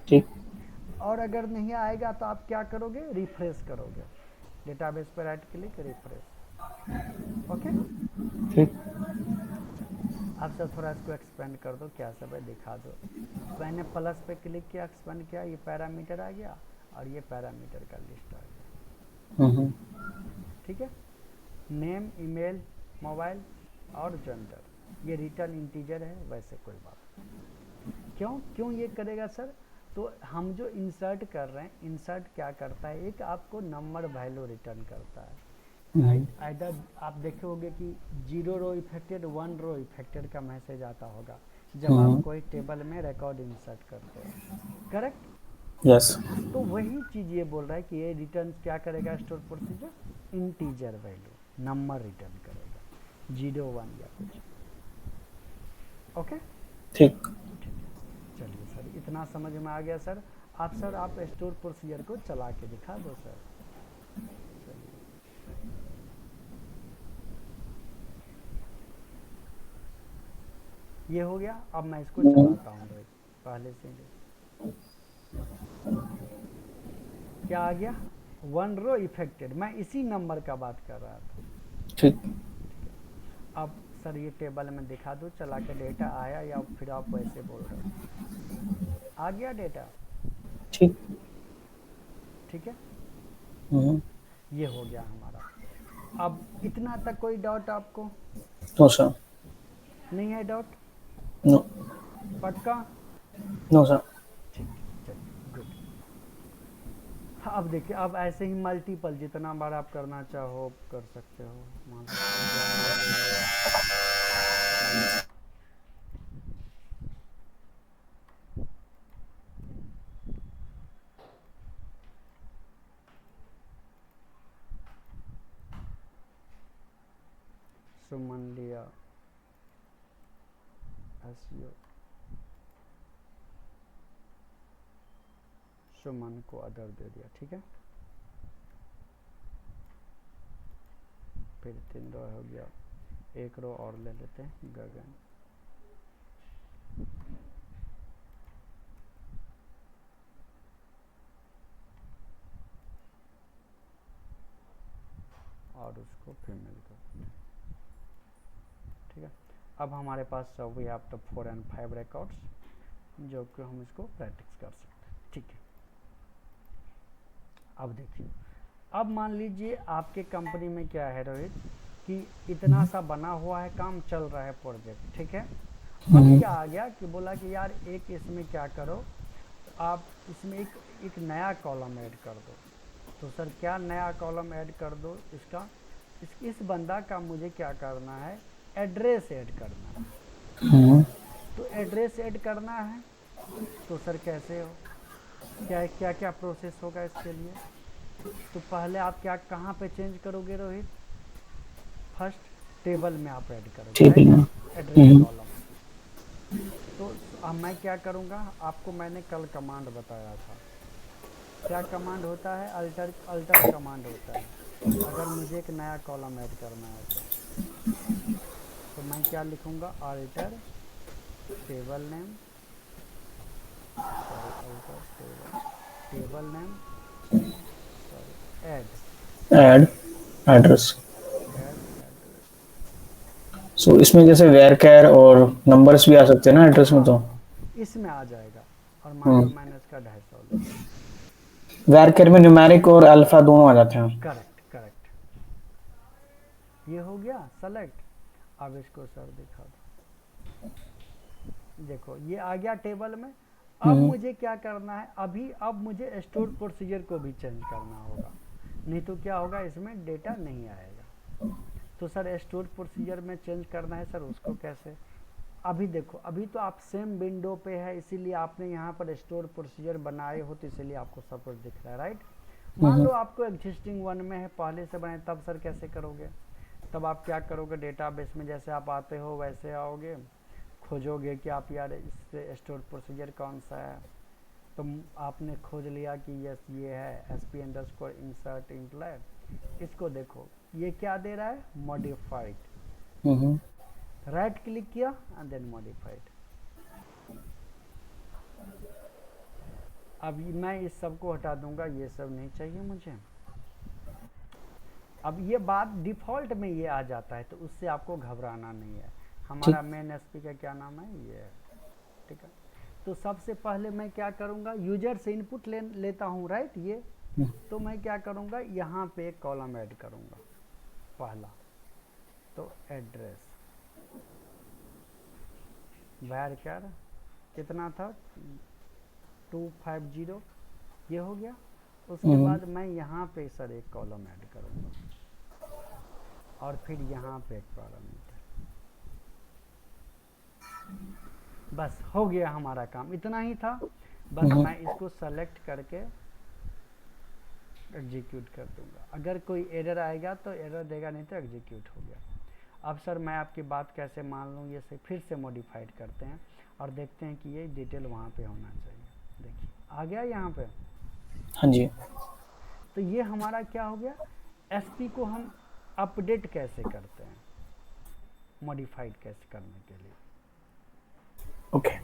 ठीक। और अगर नहीं आएगा तो आप क्या करोगे, रिफ्रेश करोगे, डेटाबेस पर राइट क्लिक, रिफ्रेश। ओके ठीक। अब सर थोड़ा इसको एक्सपेंड कर दो, क्या सब है दिखा दो। मैंने प्लस पे क्लिक किया, एक्सपेंड किया, ये पैरामीटर आ गया और ये पैरामीटर का लिस्ट आ गया। ठीक है, नेम, ईमेल, मोबाइल और जेंडर, ये रिटर्न इंटीजर है, वैसे कोई बात नहीं। क्यों ये करेगा सर, तो हम जो इंसर्ट कर रहे हैं, इंसर्ट क्या करता है, एक आपको नंबर वैल्यू रिटर्न करता है। आइदर आप देखे होंगे कि 0 रो इफेक्टेड, 1 रो इफेक्टेड का मैसेज आता होगा जब आप कोई टेबल में रिकॉर्ड इंसर्ट करते हो, करेक्ट। यस। तो वही चीज़ ये बोल रहा है कि ये रिटर्न क्या करेगा, store procedure integer value, number return करेगा, 0 1 या कुछ। ओके ठीक। चलिए सर, इतना समझ में आ गया सर। आप स्टोर प्रोसीजर को चला के दिखा दो सर। चलिए ये हो गया, अब मैं इसको चलाता हूँ पहले से। क्या आ गया, 1 रो इफेक्टेड, मैं इसी नंबर का बात कर रहा था। ठीक। अब सर ये टेबल में दिखा दो चला के, डेटा आया या फिर आप वैसे बोल रहे हो, आ गया डेटा। ठीक। ठीक है, ये हो गया हमारा। अब इतना तक कोई डाउट आपको? No sir. नहीं है डाउट? नो। पक्का? No sir. ठीक, चलिए गुड। हाँ, अब देखिए, अब ऐसे ही मल्टीपल जितना बार आप करना चाहो कर सकते हो। मान सुमन लिया, एसईओ, सुमन को अदर दे दिया, ठीक है। फिर 3 रो हो गया, 1 रो और ले लेते हैं, गगन। और उसको फीमेल को, ठीक है। अब हमारे पास we have the 4 and 5 records जो कि हम इसको प्रैक्टिस कर सकते हैं, ठीक है। अब देखिए, अब मान लीजिए आपके कंपनी में क्या है रोहित, कि इतना सा बना हुआ है, काम चल रहा है प्रोजेक्ट, ठीक है। अब क्या आ गया कि बोला कि यार एक इसमें क्या करो, आप इसमें एक नया कॉलम ऐड कर दो। तो सर क्या नया कॉलम ऐड कर दो, इसका इस बंदा का मुझे क्या करना है, एड्रेस ऐड करना है। तो एड्रेस ऐड करना है तो सर कैसे हो, क्या क्या प्रोसेस होगा इसके लिए। तो पहले आप क्या कहाँ पे चेंज करोगे रोहित, फर्स्ट टेबल में आप ऐड करोगे एड्रेस कॉलम। तो अब मैं क्या करूँगा, आपको मैंने कल कमांड बताया था, क्या कमांड होता है, अल्टर कमांड होता है। अगर मुझे एक नया कॉलम ऐड करना है तो मैं क्या लिखूँगा, alter table name, table name, add address. Add सो इसमें जैसे वेयर कैर और नंबर्स भी आ सकते हैं ना एड्रेस में, तो इसमें आ जाएगा। और मान लो मैंने इसका 250 लिया, वेयर कैर में न्यूमेरिक और अल्फा दोनों आ जाते हैं। Correct correct. ये हो गया सेलेक्ट। अब इसको सर दिखा दो, देखो ये आ गया टेबल में। अब मुझे क्या करना है, अब मुझे स्टोर प्रोसीजर को भी चेंज करना होगा, नहीं तो क्या होगा, इसमें डेटा नहीं आएगा। तो सर स्टोर प्रोसीजर में चेंज करना है सर, उसको कैसे? अभी देखो, अभी तो आप सेम विंडो पे है, इसीलिए आपने यहाँ पर स्टोर प्रोसीजर बनाए हो, तो इसीलिए आपको सब कुछ दिख रहा है, राइट। मान लो आपको एग्जिस्टिंग वन में है, पहले से बनाए, तब सर कैसे करोगे? तब आप क्या करोगे, डेटाबेस में जैसे आप आते हो वैसे आओगे, खोजोगे कि आप यार इससे स्टोर प्रोसीजर कौन सा है, तो आपने खोज लिया कि यस ये है sp_insert इम्प्लॉय। इसको देखो ये क्या दे रहा है, मॉडिफाइड। राइट क्लिक किया एंड देन मॉडिफाइड। अब मैं इस सब को हटा दूंगा, ये सब नहीं चाहिए मुझे। अब ये बात डिफ़ॉल्ट में ये आ जाता है, तो उससे आपको घबराना नहीं है। हमारा मेन एसपी का क्या नाम है, ये है, ठीक है। तो सबसे पहले मैं क्या करूँगा, यूजर से इनपुट लेता हूँ, राइट। ये तो मैं क्या करूँगा, यहाँ पे एक कॉलम ऐड करूँगा पहला, तो एड्रेस varchar कितना था 250, ये हो गया। उसके बाद मैं यहाँ पे सर एक कॉलम ऐड करूँगा और फिर यहाँ पे एक पैरामीटर। बस हो गया हमारा काम, इतना ही था। बस मैं इसको सेलेक्ट करके एग्जीक्यूट कर दूंगा। अगर कोई एरर आएगा तो एरर देगा, नहीं तो एग्जीक्यूट हो गया। अब सर मैं आपकी बात कैसे मान लूँ, ये से फिर से मॉडिफाइड करते हैं और देखते हैं कि ये डिटेल वहाँ पे होना चाहिए। देखिए आ गया यहाँ पे, हाँ जी। तो ये हमारा क्या हो गया, एसपी को हम अपडेट कैसे करते हैं, मॉडिफाइड कैसे करने के लिए। ओके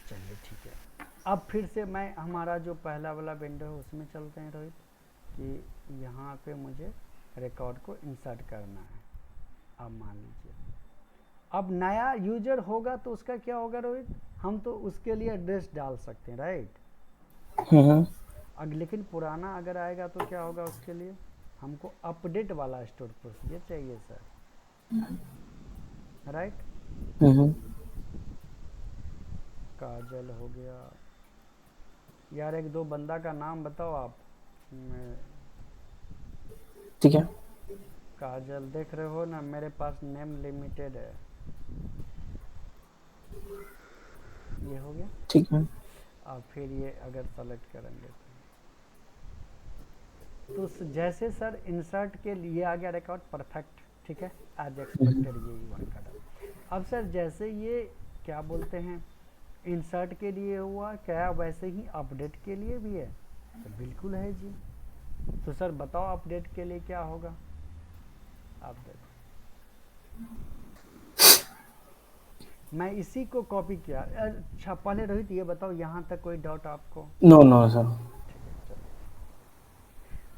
चलिए ठीक है। अब फिर से मैं हमारा जो पहला वाला विंडो है उसमें चलते हैं रोहित, कि यहाँ पे मुझे रिकॉर्ड को इंसर्ट करना है। अब मान लीजिए अब नया यूजर होगा तो उसका क्या होगा रोहित, हम तो उसके लिए एड्रेस डाल सकते हैं, राइट। लेकिन पुराना अगर आएगा तो क्या होगा, उसके लिए हमको अपडेट वाला स्टोर प्रोसीजर चाहिए सर, राइट। काजल हो गया यार, एक दो बंदा का नाम बताओ आप। ठीक है। काजल देख रहे हो ना, मेरे पास नेम लिमिटेड है। ये हो गया, ठीक है। अब फिर ये अगर सेलेक्ट करेंगे तो जैसे सर इंसर्ट के लिए आ गया रिकॉर्ड, परफेक्ट, ठीक है, एज एक्सपेक्टेड यही वर्क कर। अब सर जैसे ये क्या बोलते हैं, इंसर्ट के लिए हुआ, क्या वैसे ही अपडेट के लिए भी है? तो बिल्कुल है जी। तो सर बताओ अपडेट के लिए क्या होगा, आप देखो। मैं इसी को कॉपी किया। अच्छा पहले रोहित ये बताओ, यहाँ तक कोई डाउट आपको? No sir. ठीक है चलो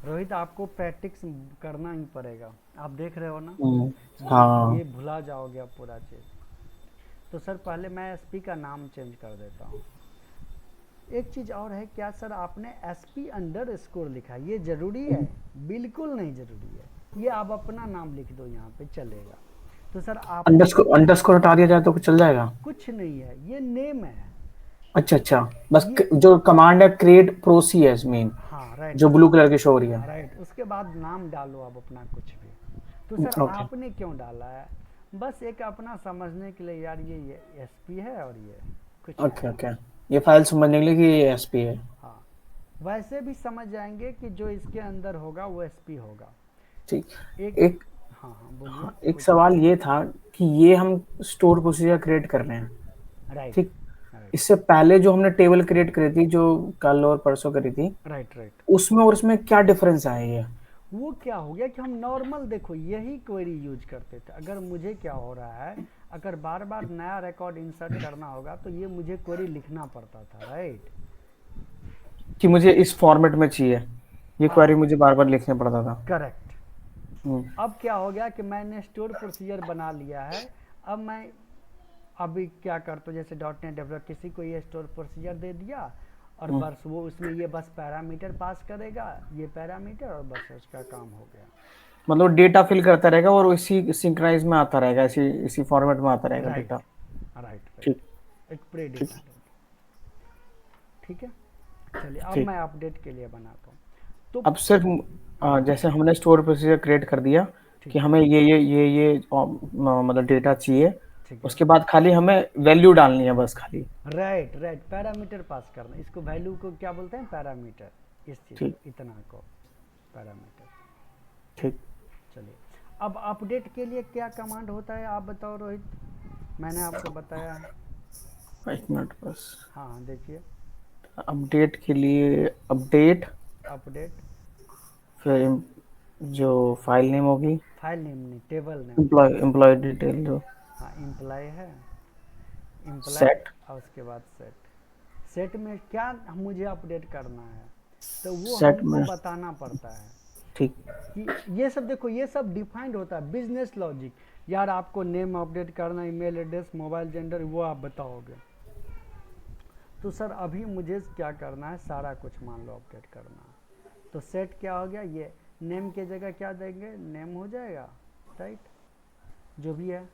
रोहित, आपको प्रैक्टिस करना ही पड़ेगा, आप देख रहे हो ना। हाँ। ये भुला जाओगे आप पूरा चीज़। तो सर पहले मैं एसपी का नाम चेंज कर देता हूँ। एक चीज़ और है, क्या सर आपने SP__ लिखा है, ये ज़रूरी है? बिल्कुल नहीं ज़रूरी है, ये आप अपना नाम लिख दो यहाँ पे चलेगा। तो सर आप अंडरस्कोर हटा दिया जाए तो कुछ चल जाएगा? कुछ नहीं है, ये नेम है। अच्छा बस जो कमांड है क्रिएट प्रोसी है मेन, हाँ राइट, जो ब्लू कलर की शो हो रही है। राइट, उसके बाद नाम डालो आप अपना कुछ भी। तो सर आपने क्यों डाला है, बस एक अपना समझने के लिए यार, ये एसपी है और ये कुछ ओके ये फाइल समझने के लिए कि ये एसपी है। हाँ, वैसे भी समझ जाएंगे कि जो इसके अंदर होगा वो एसपी होगा। ठीक। एक हाँ बोलिए। एक सवाल ये था कि ये हम स्टोर प्रोसीजर क्रिएट कर रहे हैं, राइट, ठीक। इससे पहले जो हमने टेबल क्रिएट करी थी, जो कल और परसों करी थी, राइट, उसमें और इसमें क्या डिफरेंस है? ये वो क्या हो गया कि हम नॉर्मल देखो यही क्वेरी यूज करते थे। अगर मुझे क्या हो रहा है, अगर बार बार नया रिकॉर्ड इंसर्ट करना होगा तो ये मुझे क्वेरी लिखना पड़ता था, राइट, कि मुझे इस फॉर्मेट में चाहिए, ये क्वेरी मुझे बार बार लिखना पड़ता था। करेक्ट। अब क्या हो गया कि मैंने स्टोर प्रोसीजर बना लिया है। अब मैं अभी क्या करता हूँ, जैसे .NET डेवलपर किसी को ये स्टोर प्रोसीजर दे दिया और बस वो उसमें ये बस पैरामीटर पास करेगा, ये पैरामीटर, और बस उसका काम हो गया। मतलब डेटा फिल करता रहेगा और इसी सिंक्राइज में आता रहेगा, इसी इसी फॉर्मेट में आता रहेगा राइट डेटा। राइट ठीक। राइट, एक प्री ठीक। डिफाइंड होगी। ठीक है, चलिए अब ठीक। मैं अपडेट के लिए बनाता हूँ। तो अब सिर्फ हाँ जैसे हमने स्टोर प्रोसीजर क्रिएट कर दिया कि ठीक है हमें ये मतलब डेटा चाहिए, ठीक है। उसके बाद खाली हमें वैल्यू डालनी है बस खाली। राइट राइट, पैरामीटर पास करना, इसको वैल्यू को क्या बोलते हैं, पैरामीटर। इस चीज़ ठीक। को, इतना को पैरामीटर। ठीक। चलिए, अब अपडेट के लिए क्या कमांड होता है आप बताओ रोहित, मैंने आपको बताया है। एक मिनट बस। हाँ हाँ देखिए, अपडेट के लिए अपडेट, अपडेट, फिर जो फाइल नेम होगी, फाइल नेम नहीं, टेबल नेम। एम्प्लॉय डिटेल जो हाँ इम्प्लाई है, इम्प्लाई, सेट। और उसके बाद सेट। सेट में क्या मुझे अपडेट करना है, तो वो सेट हमको में बताना पड़ता है ठीक। कि ये सब देखो, ये सब डिफाइंड होता है बिजनेस लॉजिक। यार आपको नेम अपडेट करना, ईमेल एड्रेस, मोबाइल जेंडर, वो आप बताओगे। तो सर अभी मुझे क्या करना है, सारा कुछ मान लो अपडेट करना है। तो सेट क्या हो गया, ये नेम के जगह क्या देंगे, नेम हो जाएगा, राइट, जो भी है।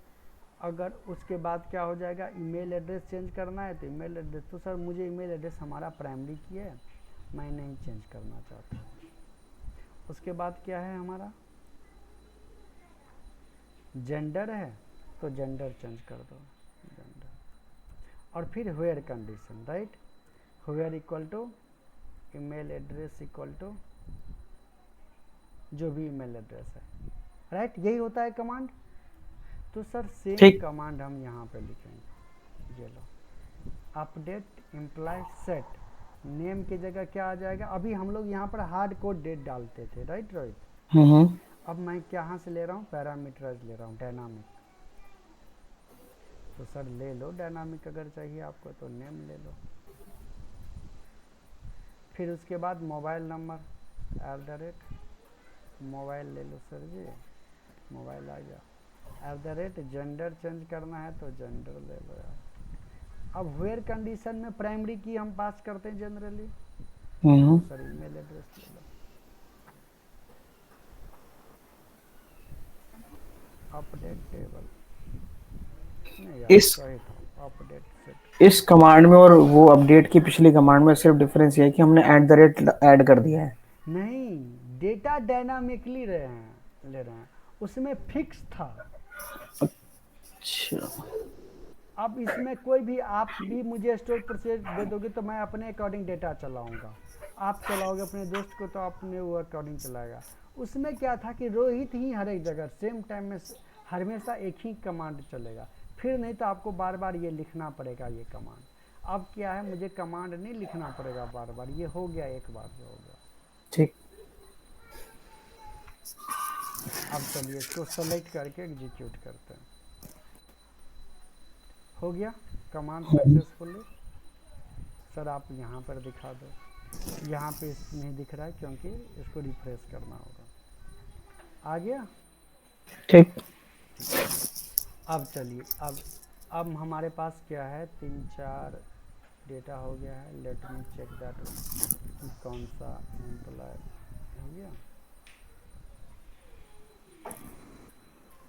अगर उसके बाद क्या हो जाएगा, ईमेल एड्रेस चेंज करना है तो ईमेल एड्रेस, तो सर मुझे ईमेल एड्रेस हमारा प्राइमरी की है, मैं नहीं चेंज करना चाहता हूँ। उसके बाद क्या है हमारा, जेंडर है, तो जेंडर चेंज कर दो, जेंडर। और फिर where condition, right, where equal to email address equal to जो भी ईमेल एड्रेस है, राइट, यही होता है कमांड। तो सर सेम ठीक। कमांड हम यहाँ पे लिखेंगे, ये लो, अपडेट इम्प्लाई सेट, नेम की जगह क्या आ जाएगा, अभी हम लोग यहाँ पर हार्ड कोड डेट डालते थे, राइट रोहित। हम्म। अब मैं कहाँ से ले रहा हूँ, पैरामीटराइज ले रहा हूँ, डायनामिक। तो सर ले लो डायनामिक, अगर चाहिए आपको तो नेम ले लो। फिर उसके बाद मोबाइल नंबर @ मोबाइल ले लो सर जी, मोबाइल आ गया, @ जेंडर चेंज करना है तो जेंडर ले लो यार। अब वेयर कंडीशन में प्राइमरी की हम पास करते हैं जनरली, तो सर ईमेल एड्रेस ले लो। अपडेट टेबल, नहीं यार इस सही था, अपडेट सेट। इस कमांड में और वो अपडेट की पिछली कमांड में सिर्फ डिफरेंस ये है कि हमने @ ऐड कर दिया है। नहीं, डेटा डायनामिकली ले रहे हैं, उसमें फिक्स था। अच्छा। अब इसमें कोई भी, आप भी मुझे स्टोर प्रोसेस दे दोगे तो मैं अपने अकॉर्डिंग डेटा चलाऊंगा, आप चलाओगे अपने दोस्त को तो अपने वो अकॉर्डिंग चलाएगा। उसमें क्या था कि रोहित ही हर एक जगह सेम टाइम में हमेशा एक ही कमांड चलेगा, फिर नहीं तो आपको बार बार ये लिखना पड़ेगा ये कमांड। अब क्या है, मुझे कमांड नहीं लिखना पड़ेगा बार बार, ये हो गया एक बार जो हो गया। ठीक। अब चलिए इसको सेलेक्ट करके एग्जीक्यूट करते हैं, हो गया कमांड सक्सेसफुली। सर आप यहाँ पर दिखा दो, यहाँ पे नहीं दिख रहा है क्योंकि इसको रिफ्रेश करना होगा। आ गया, ठीक। ठीक। अब चलिए, अब हमारे पास क्या है, 3 4 डेटा हो गया है। लेट मी चेक दैट कि कौन सा एम्प्लॉय हो गया।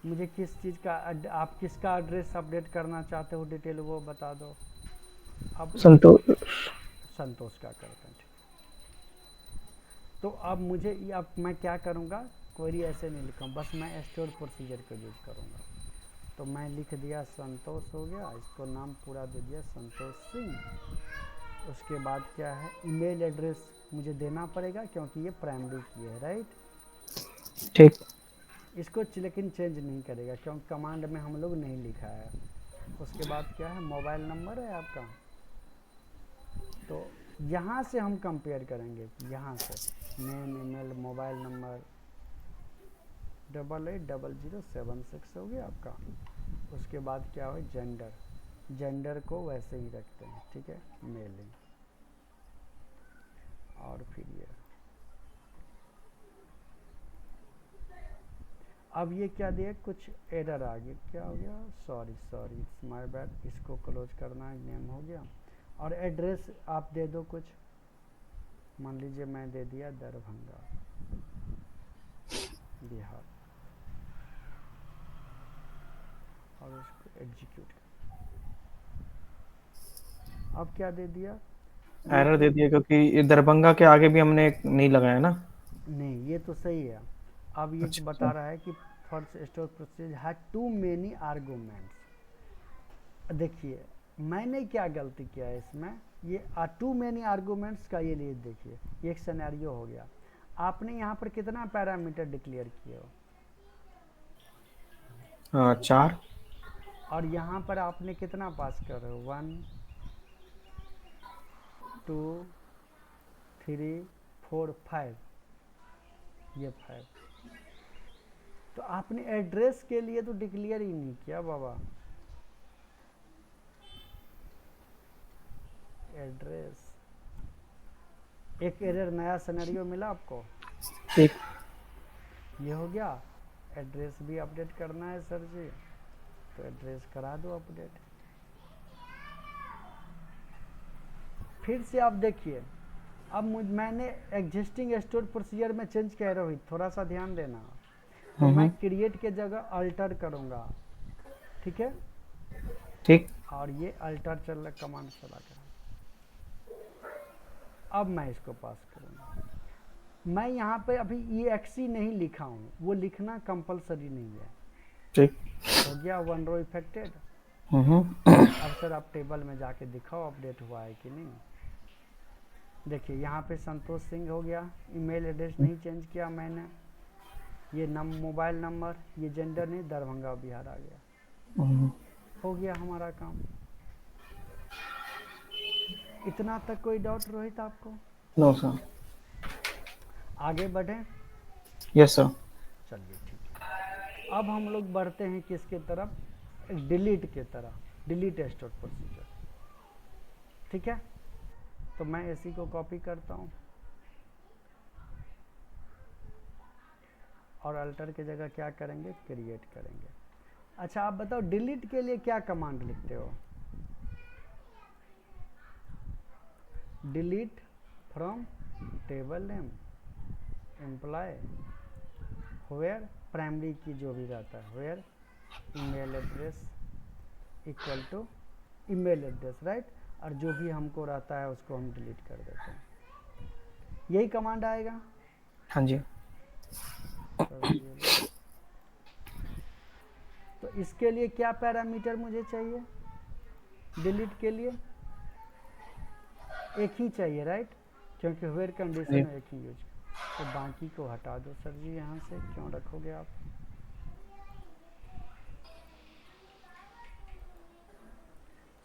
मुझे किस चीज़ का आप किसका एड्रेस अपडेट करना चाहते हो, डिटेल वो बता दो। अब संतोष। संतोष का करते हैं, ठीक। तो अब मुझे अब मैं क्या करूँगा, क्वेरी ऐसे नहीं लिखूँ, बस मैं स्टोर प्रोसीजर को यूज करूँगा। तो मैं लिख दिया संतोष हो गया, इसको नाम पूरा दे दिया संतोष सिंह। उसके बाद क्या है, ईमेल एड्रेस मुझे देना पड़ेगा क्योंकि ये प्राइमरी की है, राइट। ठीक। इसको लेकिन चेंज नहीं करेगा क्योंकि कमांड में हम लोग नहीं लिखा है। उसके बाद क्या है, मोबाइल नंबर है आपका, तो यहाँ से हम कंपेयर करेंगे, यहाँ से नेम ईमेल मोबाइल नंबर 880076 हो गया आपका। उसके बाद क्या हो, जेंडर, जेंडर को वैसे ही रखते हैं, ठीक है, मेलिंग। और फिर ये, अब ये क्या दिया, कुछ एरर आ गया, क्या हो गया, sorry sorry it's my bad, इसको क्लोज करना है, नेम हो गया। और एड्रेस आप दे दो कुछ, मान लीजिए मैं दे दिया दरभंगा बिहार। एग्जीक्यूट। अब क्या दे दिया, एरर दे दिया क्योंकि ये दरभंगा के आगे भी हमने नहीं लगाया ना। नहीं ये तो सही है। अब ये अच्छा बता अच्छा। रहा है कि first store procedure had too many arguments. देखिए मैंने क्या गलती किया है इसमें, ये टू मेनी आर्गूमेंट्स का ये लिए देखिए, ये एक सिनेरियो हो गया। आपने यहाँ पर कितना पैरामीटर डिक्लेयर किए हो, हाँ 4। और यहाँ पर आपने कितना पास कर रहे हो, 1 2 3 4 5, ये 5। तो आपने एड्रेस के लिए तो डिक्लेयर ही नहीं किया बाबा, एड्रेस। एक एरर नया सिनेरियो मिला आपको, ठीक। ये हो गया। एड्रेस भी अपडेट करना है सर जी, तो एड्रेस करा दो अपडेट। फिर से आप देखिए, अब मैंने एग्जिस्टिंग स्टोर प्रोसीजर में चेंज कह रहा हूँ, थोड़ा सा ध्यान देना। तो मैं क्रिएट के जगह अल्टर करूँगा, ठीक है, ठीक। और ये अल्टर चल रहा कमांड चला कर। अब मैं इसको पास करूँगा। मैं यहाँ पे अभी EXE नहीं लिखा हूँ, वो लिखना कंपलसरी नहीं है। ठीक हो गया 1 रो इफेक्टेड। हम्म। अब सर आप टेबल में जाके दिखाओ अपडेट हुआ है कि नहीं। देखिए यहाँ पे संतोष सिंह हो गया, ईमेल एड्रेस नहीं चेंज किया मैंने, ये मोबाइल नंबर, ये जेंडर नहीं, दरभंगा बिहार आ गया। हो गया हमारा काम। इतना तक कोई डाउट रोहित आपको? No sir. आगे बढ़ें? Yes sir. चलिए ठीक है। अब हम लोग बढ़ते हैं किसके तरफ, डिलीट के तरफ, डिलीट स्टोर प्रोसीजर, ठीक है। तो मैं इसी को कॉपी करता हूँ और अल्टर की जगह क्या करेंगे, क्रिएट करेंगे। अच्छा आप बताओ डिलीट के लिए क्या कमांड लिखते हो? Delete from table name employee where, primary key जो भी रहता है, वेयर email address equal to email address, right. और जो भी हमको रहता है उसको हम डिलीट कर देते हैं। यही कमांड आएगा। हाँ जी। तो इसके लिए क्या पैरामीटर मुझे चाहिए, डिलीट के लिए एक ही चाहिए, राइट, क्योंकि वेयर कंडीशन एक ही यूज। तो बाकी को हटा दो सर जी, यहाँ से क्यों रखोगे आप।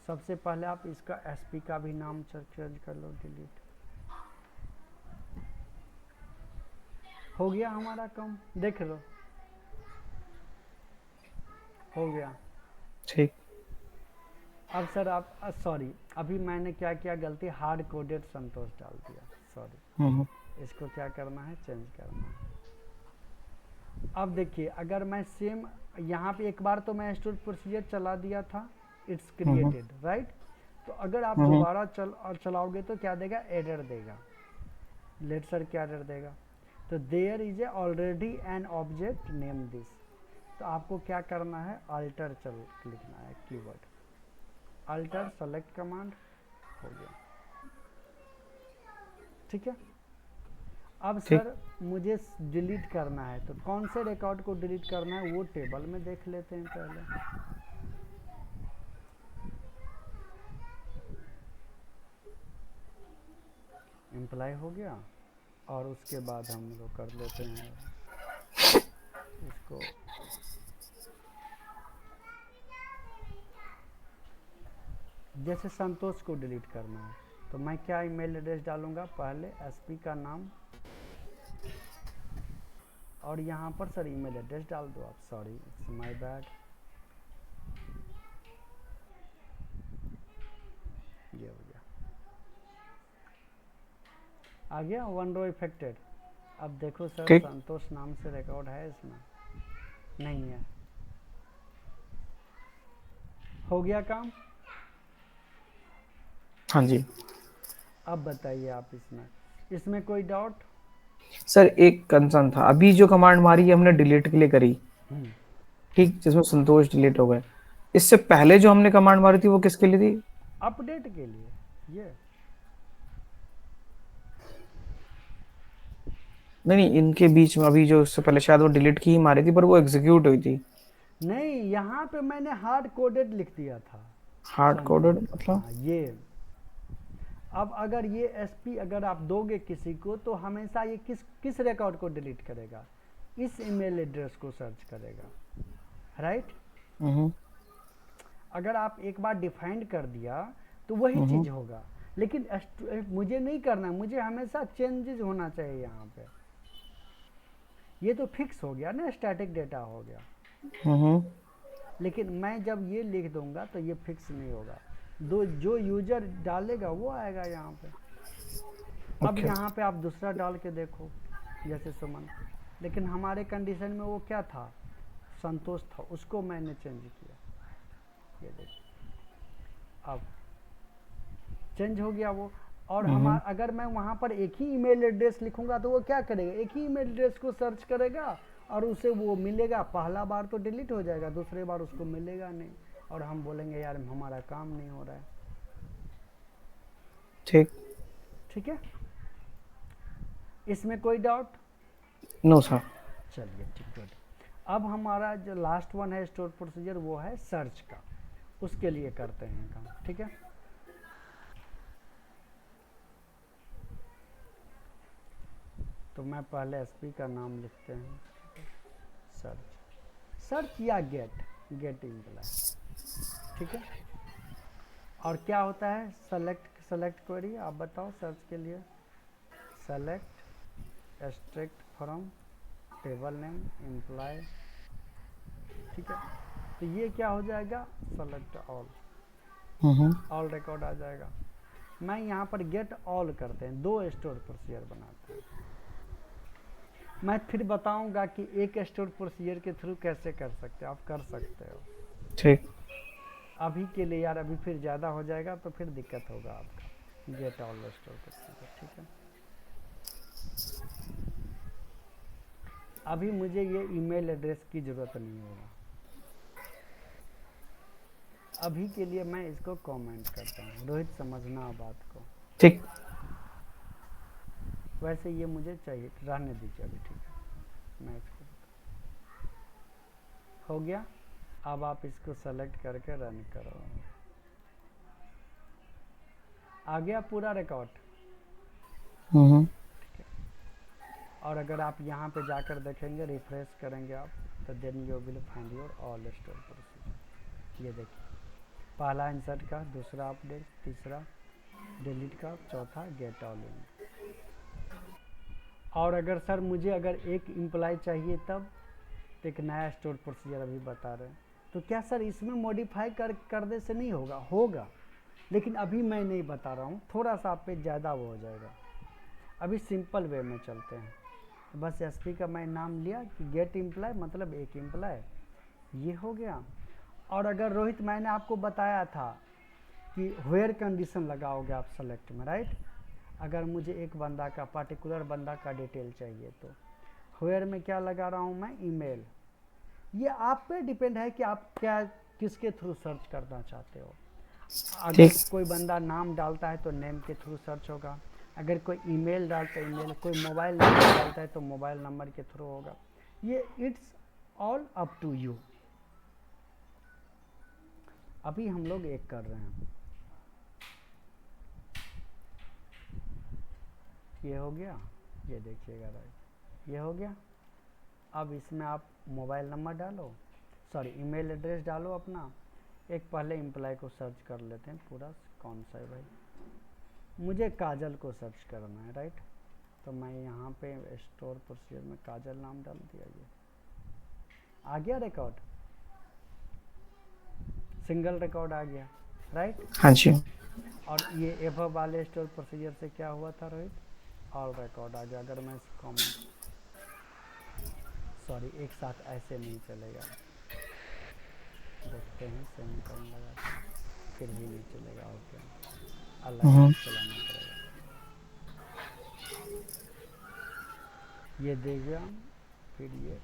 सबसे पहले आप इसका SP का भी नाम चेंज कर लो, डिलीट। हो गया हमारा काम, देख लो हो गया। ठीक। अब सर आप सॉरी, अभी मैंने क्या किया गलती, हार्ड कोडेड संतोष डाल दिया, सॉरी। इसको क्या करना है, चेंज करना है। अब देखिए अगर मैं सेम यहाँ पे एक बार तो मैं स्टोर प्रोसीजर चला दिया था, इट्स क्रिएटेड, राइट। तो अगर आप दोबारा चलाओगे तो क्या देगा, एरर देगा। लेट सर क्या एरर देगा, तो there is a already an object name this. तो आपको क्या करना है, अल्टर लिखना है, कीवर्ड अल्टर सेलेक्ट कमांड, हो गया, ठीक है। अब सर मुझे डिलीट करना है, तो कौन से रिकॉर्ड को डिलीट करना है वो टेबल में देख लेते हैं पहले। एम्प्लॉय हो गया, और उसके बाद हम लोग कर लेते हैं इसको, जैसे संतोष को डिलीट करना है तो मैं क्या ईमेल एड्रेस डालूंगा, पहले SP का नाम, और यहाँ पर सर ईमेल एड्रेस डाल दो आप, सॉरी इट्स माय बैड। ये हो गया, आ गया 1 रो इफेक्टेड। अब देखो सर संतोष नाम से रिकॉर्ड है इसमें, नहीं है। हो गया काम। हाँ जी। अब बताइए आप इसमें कोई डाउट? सर एक कंसर्न था, अभी जो कमांड मारी है हमने डिलीट के लिए करी, ठीक, जिसमें संतोष डिलीट हो गए, इससे पहले जो हमने कमांड मारी थी वो किसके लिए थी? अपडेट के लिए ये। नहीं, इनके बीच में अभी जो उससे पहले शायद वो डिलीट की ही मारी थी, पर वो एग्जीक्यूट हुई थी। नहीं, यहाँ पे मैंने हार्ड कोडेड लिख दिया था। हार्ड समझे? कोडेड मतलब? हाँ ये। अब अगर ये एसपी अगर आप दोगे किसी को तो हमेशा ये किस किस रिकॉर्ड को डिलीट करेगा? इस ईमेल एड्रेस को सर्च करेगा, राइट? हम्म अगर आप एक बार डिफाइंड कर दिया तो वही हम्म चीज़ होगा। लेकिन मुझे नहीं करना, मुझे हमेशा चेंजेस होना चाहिए यहाँ पे। ये तो फिक्स हो गया ना, स्टैटिक डेटा हो गया। हम्म लेकिन मैं जब ये लिख दूंगा तो ये फिक्स नहीं होगा। दो जो यूजर डालेगा वो आएगा यहाँ पे। अब ओके। यहाँ पे आप दूसरा डाल के देखो, जैसे सुमन। लेकिन हमारे कंडीशन में वो क्या था? संतोष था, उसको मैंने चेंज किया। ये देखिए, अब चेंज हो गया वो। और हम्म अगर मैं वहाँ पर एक ही ईमेल एड्रेस लिखूंगा तो वो क्या करेगा? एक ही ईमेल एड्रेस को सर्च करेगा और उसे वो मिलेगा। पहला बार तो डिलीट हो जाएगा, दूसरे बार उसको मिलेगा नहीं, और हम बोलेंगे यार हमारा काम नहीं हो रहा है। ठीक। ठीक है, इसमें कोई डाउट? No sir. चलिए ठीक, गुड। अब हमारा जो लास्ट वन है स्टोर प्रोसीजर, वो है सर्च का। उसके लिए करते हैं काम, ठीक है। तो मैं पहले एसपी का नाम लिखते हैं, सर्च। सर्च या गेट इम्प्लाई, ठीक है। और क्या होता है? Select query. आप बताओ सर्च के लिए। Select extract from table name employee, ठीक है। तो ये क्या हो जाएगा? सेलेक्ट ऑल रिकॉर्ड आ जाएगा। मैं यहाँ पर गेट ऑल करते हैं, दो स्टोर प्रोसीजर बनाते हैं। मैं फिर बताऊंगा कि एक स्टोर प्रोसीजर के थ्रू कैसे कर सकते हो, आप कर सकते हो। ठीक। अभी के लिए यार, अभी फिर ज़्यादा हो जाएगा तो फिर दिक्कत होगा आपका। गेट ऑल स्टोर प्रोसीजर, ठीक है। अभी मुझे ये ईमेल एड्रेस की ज़रूरत नहीं होगा। अभी के लिए मैं इसको कमेंट करता हूँ। रोहित समझना बात को। ठीक। वैसे ये मुझे चाहिए, रहने दीजिए अभी, ठीक है। मैं इसको हो गया। अब आप इसको सेलेक्ट करके रन करो। आ गया पूरा रिकॉर्ड। और अगर आप यहाँ पे जाकर देखेंगे, रिफ्रेश करेंगे आप, तो then you will find your all store procedure. ये देखिए, पहला इंसर्ट का, दूसरा अपडेट, तीसरा डिलीट का, चौथा गेट ऑल इन। और अगर सर मुझे अगर एक एम्प्लॉय चाहिए तब, तो एक नया स्टोर प्रोसीजर अभी बता रहे हैं। तो क्या सर इसमें मॉडिफाई करने से नहीं होगा? होगा, लेकिन अभी मैं नहीं बता रहा हूँ। थोड़ा सा आप पे ज़्यादा वो हो जाएगा। अभी सिंपल वे में चलते हैं। तो बस एसपी का मैं नाम लिया कि गेट एम्प्लॉय, मतलब एक एम्प्लॉय, ये हो गया। और अगर रोहित, मैंने आपको बताया था कि वेयर कंडीशन लगाओगे आप सेलेक्ट में, राइट? अगर मुझे एक बंदा का, पर्टिकुलर बंदा का डिटेल चाहिए तो वेयर में क्या लगा रहा हूँ मैं? ईमेल। ये आप पे डिपेंड है कि आप क्या किसके थ्रू सर्च करना चाहते हो। अगर ठीक। कोई बंदा नाम डालता है तो नेम के थ्रू सर्च होगा। अगर कोई ईमेल डालता है ईमेल, कोई मोबाइल नंबर डालता है तो मोबाइल नंबर के थ्रू होगा। ये it's all up to you. अभी हम लोग एक कर रहे हैं। ये हो गया, ये देखिएगा राइट, ये हो गया। अब इसमें आप मोबाइल नंबर डालो, सॉरी ईमेल एड्रेस डालो अपना। एक पहले एम्प्लॉय को सर्च कर लेते हैं पूरा, कौन सा है भाई? मुझे काजल को सर्च करना है, राइट? तो मैं यहाँ पे स्टोर प्रोसीजर में काजल नाम डाल दिया। ये आ गया रिकॉर्ड, सिंगल रिकॉर्ड आ गया, राइट? हाँ जी। और ये एफ वाले स्टोर प्रोसीजर से क्या हुआ था रोहित? ऑल रिकॉर्ड आ गया। अगर मैं इसको सॉरी, एक साथ ऐसे नहीं चलेगा। देखते हैं, सेम करने लगा, फिर भी नहीं चलेगा। ओके, अलग अलग चलाना पड़ेगा। ये देगा, फिर ये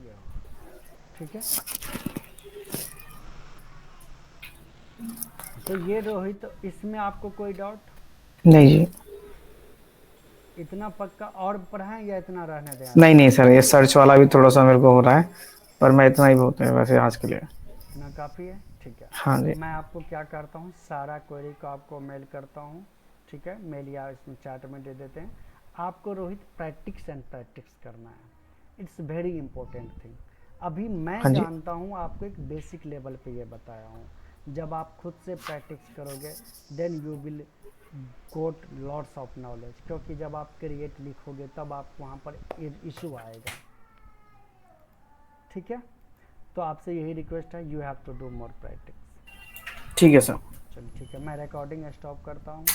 हो, ठीक है। तो ये रोहित, इसमें आपको कोई डाउट? नहीं जी। इतना पक्का और पढ़ाएं या इतना रहने दें नहीं आपको? नहीं सर, ये सर्च वाला भी थोड़ा सा मेरे को हो रहा है, पर मैं इतना ही बहुत है वैसे आज के लिए। इतना काफ़ी है, ठीक है। हाँ जी। मैं आपको क्या करता हूँ, सारा क्वेरी को आपको मेल करता हूँ, ठीक है। मेल या इसमें चैट में दे देते हैं। आपको रोहित प्रैक्टिस एंड प्रैक्टिस करना है, इट्स वेरी इंपॉर्टेंट थिंग। अभी मैं हाँ जी। जानता हूँ, आपको एक बेसिक लेवल पे ये बताया हूँ। जब आप खुद से प्रैक्टिस करोगे then you will got lots of knowledge, क्योंकि जब आप क्रिएट लिखोगे तब आप वहाँ पर इशू आएगा, ठीक है। तो आपसे यही रिक्वेस्ट है, you have to do more practice. ठीक है सर। चलिए ठीक है, मैं रिकॉर्डिंग स्टॉप करता हूँ।